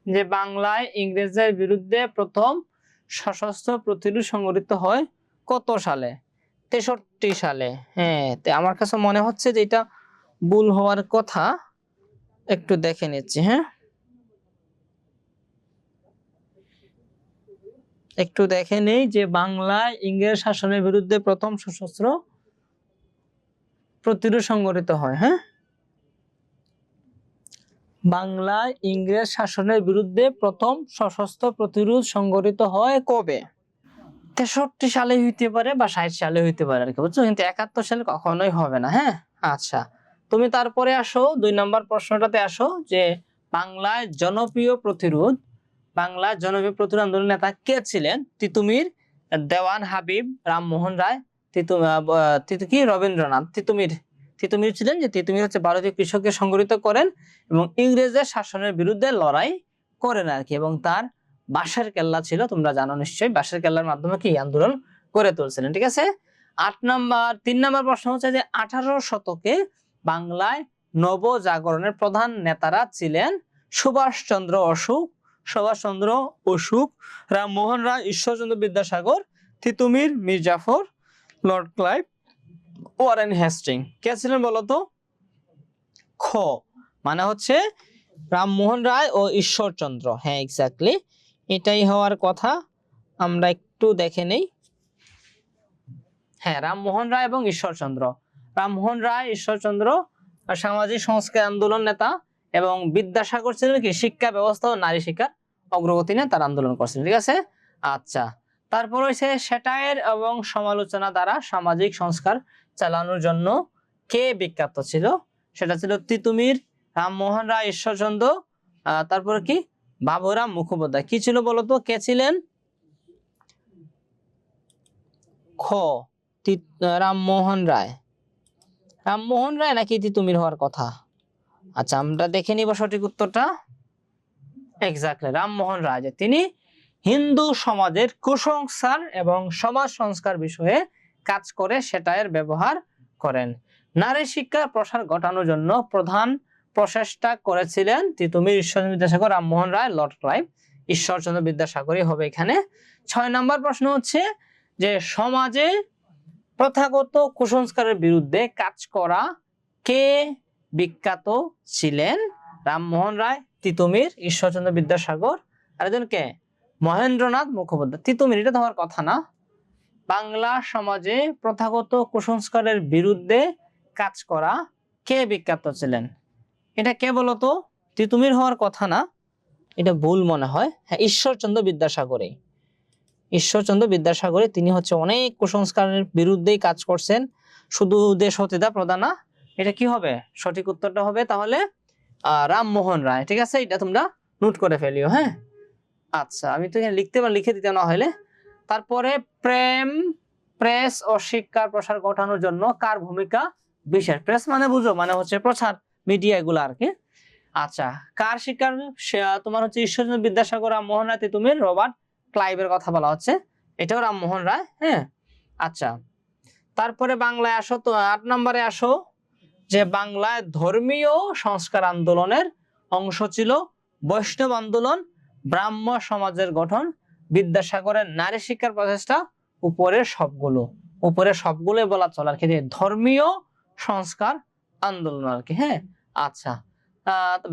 যে বাংলায় ইংরেজদের বিরুদ্ধে প্রথম সশস্ত্র প্রতিরোধ সংগঠিত হয় কত সালে? 63 সালে। হ্যাঁ, আমার কাছে মনে হচ্ছে যে এটা ভুল হওয়ার কথা, একটু দেখে নিচ্ছি। হ্যাঁ, একটু দেখে নেই যে বাংলায় ইংরেজ শাসনের বিরুদ্ধে প্রথম সশস্ত্র প্রতিরোধ সংগঠিত হয়। হ্যাঁ, বাংলায় ইংরেজ শাসনের বিরুদ্ধে প্রথম সশস্ত্র প্রতিরোধ সংগঠিত হয় কবে? 63 সালে হইতে পারে বা 60 সালে হইতে পারে আর কি, বুঝছো, কিন্তু 71 সালে কখনোই হবে না। হ্যাঁ, আচ্ছা, তুমি তারপরে আসো 2 নম্বর প্রশ্নটাতে আসো যে বাংলায় জনপ্রিয় প্রতিরোধ আন্দোলনের নেতা কে ছিলেন? তিতুমির, দেওয়ান হাবিব, রামমোহন রায়, রবীন্দ্রনাথ। তিতুমির ছিলেন যে তিতুমির হচ্ছে ভারতীয় কৃষককে সংগঠিত করেন এবং ইংরেজের শাসনের বিরুদ্ধে লড়াই করেন আর কি, এবং তার বাঁশের কেল্লা ছিল, তোমরা জানো নিশ্চয়ই, বাঁশের কেল্লার মাধ্যমে কি আন্দোলন করে তুলছিলেন। ঠিক আছে, 3 নম্বর প্রশ্ন হচ্ছে যে 18 শতকে বাংলায় নবজাগরণের প্রধান নেতারা ছিলেন Subhashchandra Ashok, Rammohan Roy, Ishwarchandra Vidyasagar, Titumir, Mir Jafar, Lord Clive, Warren Hasting. কে ছিলেন বলতো? খ মানে হচ্ছে রামমোহন রায় ও ঈশ্বরচন্দ্র। হ্যাঁ, এক্স্যাক্টলি এটাই হওয়ার কথা। আমরা একটু দেখে নেই। হ্যাঁ, রামমোহন রায় এবং ঈশ্বরচন্দ্র সামাজিক সংস্কার আন্দোলন নেতা, এবং বিদ্যাসাগর ছিলেন কি শিক্ষা ব্যবস্থা ও নারী শিক্ষার অগ্রগতি নিয়ে তার আন্দোলন করছেন। ঠিক আছে, আচ্ছা। তারপর হচ্ছে স্যাটায়ার এবং সমালোচনা দ্বারা সামাজিক সংস্কার চালানোর জন্য কে বিখ্যাত ছিল? সেটা ছিল তিতুমির, রামমোহন রায়, ঈশ্বরচন্দ্র, তারপরে কি বাবুরাম মুখোপাধ্যায়। কি ছিল বলতো, কে ছিলেন? খ রামমোহন রায় নাকি তিতুমির হওয়ার কথা? আচ্ছা, আমরা দেখে নিব সঠিক উত্তরটা। এক্স্যাক্টলি রামমোহন রায়, যে তিনি হিন্দু সমাজের কুসংস্কার এবং সমাজ সংস্কার বিষয়ে কাজ করে সেটার ব্যবহার করেন। নারী শিক্ষার প্রসার ঘটানোর জন্য প্রধান প্রচেষ্টা করেছিলেন তিতুমির, ঈশ্বরচন্দ্র বিদ্যাসাগর, রামমোহন রায়, লর্ড ক্লাইভ, ঈশ্বরচন্দ্র বিদ্যাসাগরই হবে এখানে। 6 নম্বর প্রশ্ন হচ্ছে যে সমাজে প্রথাগত কুসংস্কারের বিরুদ্ধে কাজ করা কে বিখ্যাত ছিলেন? রামমোহন রায়, তিতুমির, ঈশ্বরচন্দ্র বিদ্যাসাগর, আর একজন কে? মহেন্দ্রনাথ মুখোপাধ্যায়। তিতুমির এটা তো হওয়ার কথা না, বাংলা সমাজে প্রথাগত কুসংস্কারের বিরুদ্ধে কাজ করা কে বিখ্যাত ছিলেন? এটা কে বলতো? তিতুমির হওয়ার কথা না, এটা ভুল মনে হয়। হ্যাঁ, ঈশ্বরচন্দ্র বিদ্যাসাগরই। ঈশ্বরচন্দ্র বিদ্যাসাগরী, তিনি হচ্ছে অনেক কুসংস্কারের বিরুদ্ধেই কাজ করছেন। শুধু দেশ সতীদাহ প্রথা না, এটা কি হবে? সঠিক উত্তরটা হবে তাহলে রামমোহন রায়। ঠিক আছে, এটা তোমরা নোট করে ফেলিও। হ্যাঁ, আচ্ছা, আমি তো এখানে লিখে দিতে না হলে। তারপরে প্রেম, প্রেস ও শিক্ষার প্রসার ঘটানোর জন্য কার ভূমিকা বিশেষ? প্রেস মানে বুঝো, মানে হচ্ছে প্রচার, মিডিয়া, এগুলো আর কি। আচ্ছা, কার শিক্ষার? তোমার হচ্ছে ঈশ্বরচন্দ্র বিদ্যাসাগর, রামমোহন রায়, তিতুমির, রবার্ট ক্লাইভের কথা বলা হচ্ছে, এটাও রামমোহন রায়। হ্যাঁ, আচ্ছা, তারপরে বাংলায় আসো তো, 8 নম্বরে আসো, যে বাংলায় ধর্মীয় সংস্কার আন্দোলনের অংশ ছিল বৈষ্ণব আন্দোলন, ব্রাহ্ম সমাজের গঠন, বিদ্যাসাগরের নারী শিক্ষার প্রচেষ্টা, উপরের সবগুলো বলা চলে আর কি, ধর্মীয় সংস্কার আন্দোলন আর কি। হ্যাঁ, আচ্ছা,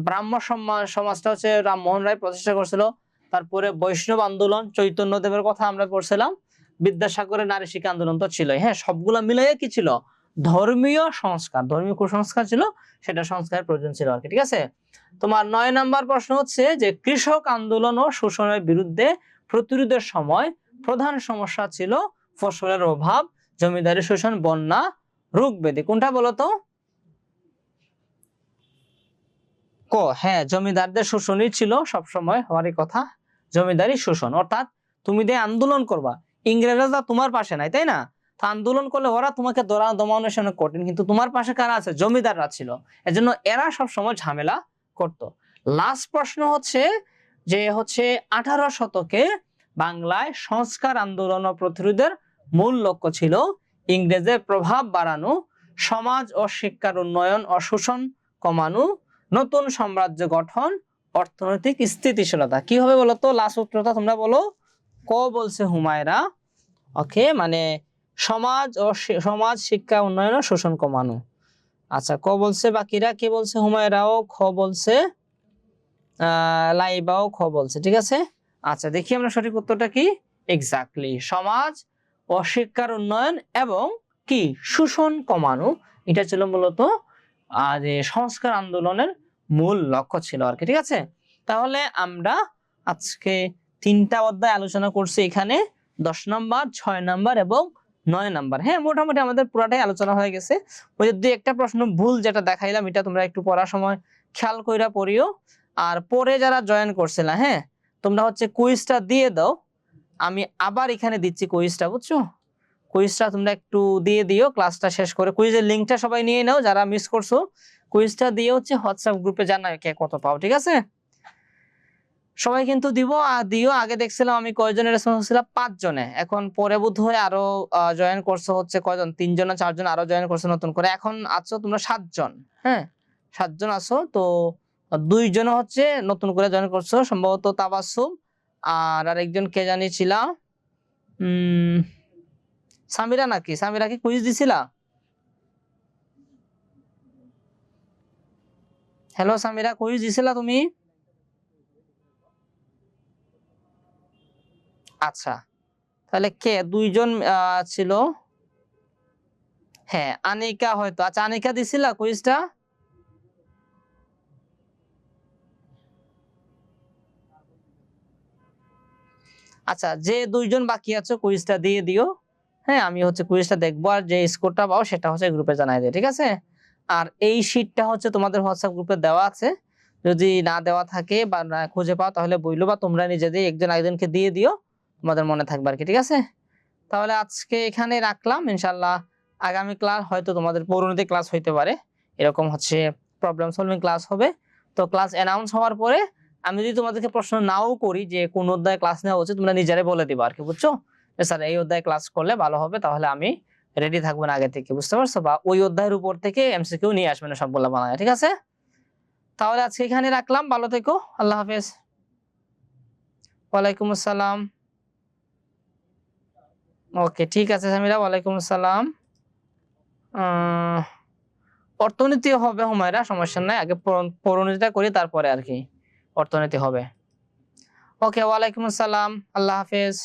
ব্রাহ্ম সমাজটা হচ্ছে রামমোহন রায় প্রতিষ্ঠা করেছিল। তারপরে বৈষ্ণব আন্দোলন চৈতন্যদেবের কথা আমরা পড়ছিলাম, বিদ্যাসাগরের নারী শিক্ষা আন্দোলন তো ছিল। হ্যাঁ, সবগুলা মিলাইয়ে কি ছিল? ধর্মীয় সংস্কার, ধর্মীয় কুসংস্কার ছিল, সেটা সংস্কারের প্রয়োজন ছিল আর কি। ঠিক আছে, তোমার 9 নম্বর প্রশ্ন হচ্ছে যে কৃষক আন্দোলন ও শোষণের বিরুদ্ধে প্রতিরোধের সময় প্রধান সমস্যা ছিল ফসলের অভাব, জমিদারি শোষণ, বন্যা, রোগ ব্যাধি। কোনটা বলতো? হ্যাঁ, জমিদারদের শোষণই ছিল সবসময় হওয়ারই কথা, জমিদারি শোষণ। অর্থাৎ তুমি যে আন্দোলন করবা, ইংরেজরা তোমার পাশে নাই, তাই না? তো আন্দোলন করলে ওরা তোমাকে দমানো অনেক কঠিন, কিন্তু তোমার পাশে কারা আছে? জমিদাররা ছিল। এজন্য এরা সবসময় ঝামেলা করত। লাস্ট প্রশ্ন হচ্ছে যে 18 শতকে বাংলায় সংস্কার আন্দোলন ও প্রতিরোধের মূল লক্ষ্য ছিল ইংরেজের প্রভাব বাড়ানো, সমাজ ও শিক্ষার উন্নয়ন ও শোষণ কমানো, নতুন সাম্রাজ্য গঠন, অর্থনৈতিক স্থিতিশীলতা। কি হবে বলতো? লাস্ট উত্তরটা তোমরা বলো। বলছে হুমায়রা। ওকে, মানে সমাজ শিক্ষা উন্নয়ন ও শোষণ কমানো। আচ্ছা, বলছে বাকিরা, কি বলছে? হুমায়রাও বলছে, লাইবাও বলছে। ঠিক আছে, আচ্ছা, দেখি আমরা সঠিক উত্তরটা কি। এক্স্যাক্টলি, সমাজ ও শিক্ষার উন্নয়ন এবং কি শোষণ কমানো, এটা ছিল মূলত যে সংস্কার আন্দোলনের মূল লক্ষ্য ছিল আর কি। ঠিক আছে, তাহলে আমরা আজকে 3টা অধ্যায় আলোচনা করছি এখানে, 10 নম্বর, 6 নম্বর এবং 9 নম্বর। হ্যাঁ, মোটামুটি আমাদের পুরাটাই আলোচনা হয়ে গেছে। ওই যে একটা প্রশ্ন ভুল যেটা দেখাইলাম, এটা তোমরা একটু পড়ার সময় খেয়াল কইরা পড়িও। আর পরে যারা জয়েন করছিল, হ্যাঁ, তোমরা কুইজটা দিয়ে দাও। আমি আবার এখানে দিচ্ছি কুইজটা, বুঝছো? কুইজটা তোমরা একটু দিয়ে দিও ক্লাসটা শেষ করে। কুইজের লিংকটা সবাই নিয়ে নাও, যারা মিস করছো। কুইজটা দিয়ে হোয়াটসঅ্যাপ গ্রুপে জানাও কে কত পাও। ঠিক আছে, সবাই কিন্তু দিও। আগে দেখছিলাম আমি কয়জনের রেসপন্স ছিল, 5 জনে। এখন পরে বোধহয় আরো জয়েন করছে কয়জন, 3 জন না 4 জন আরো জয়েন করছে নতুন করে। এখন আছো তোমরা 7 জন। হ্যাঁ, 7 জন আছো। তো 2 জন নতুন করে জয়েন করছো, সম্ভবত তাবাসসুম আর আরেকজন কে জানি ছিল, সামিরা নাকি? সামিরা কি কুইজ দিছিলা? হ্যালো সামিরা, কুইজ দিছিলা তুমি? আচ্ছা, তাহলে কে 2 জন ছিল? হ্যাঁ, আনিকা হয়তো। আচ্ছা, আনিকা দিছিলা কুইজটা? আচ্ছা, যে 2 জন বাকি আছে কুইজটা দিয়ে দিও। হ্যাঁ, আমি কুইজটা দেখবো, আর যে স্কোরটা পাও সেটা গ্রুপে জানাই দিও। ঠিক আছে, আর এই শীটটা তোমাদের হোয়াটসঅ্যাপ গ্রুপে দেওয়া আছে। যদি না দেওয়া থাকে বা না খুঁজে পাও তাহলে বইলো, বা তোমরা নিজেদের একজন আরেকজনকে দিয়ে দিও, তোমাদের মনে থাকবে আর কি। ঠিক আছে, তাহলে আজকে এখানে রাখলাম। ইনশাআল্লাহ আগামী ক্লাস হয়তো তোমাদের পরিণতি ক্লাস হইতে পারে, এরকম প্রবলেম সলভিং ক্লাস হবে। তো ক্লাস অ্যানাউন্স হওয়ার পরে আমি যদি তোমাদেরকে প্রশ্ন নাও করি যে কোন অধ্যায়ে ক্লাস নেওয়া উচিত, তোমরা নিজেরাই বলে দিবা আর কি, বুঝছো? স্যার এই অধ্যায়ে ক্লাস করলে ভালো হবে, তাহলে আমি রেডি থাকবো না আগে থেকে, বুঝতে পারছো? বা ওই অধ্যায়ের উপর থেকে এমসিকিউ নিয়ে আসবে না সবগুলা বানায়। ঠিক আছে, তাহলে আজকে এখানে রাখলাম। ভালো থেকো, আল্লাহ হাফেজ। ওয়ালাইকুম আসসালাম। ওকে, ঠিক আছে সামিরা, ওয়ালাইকুম আসসালাম। অর্থনীতি হবে হুমায়রা, সমস্যা নাই। আগে পরিণতিটা করি, তারপরে আর কি অর্থনীতি হবে। ওকে, ওয়ালাইকুম আসসালাম, আল্লাহ হাফেজ।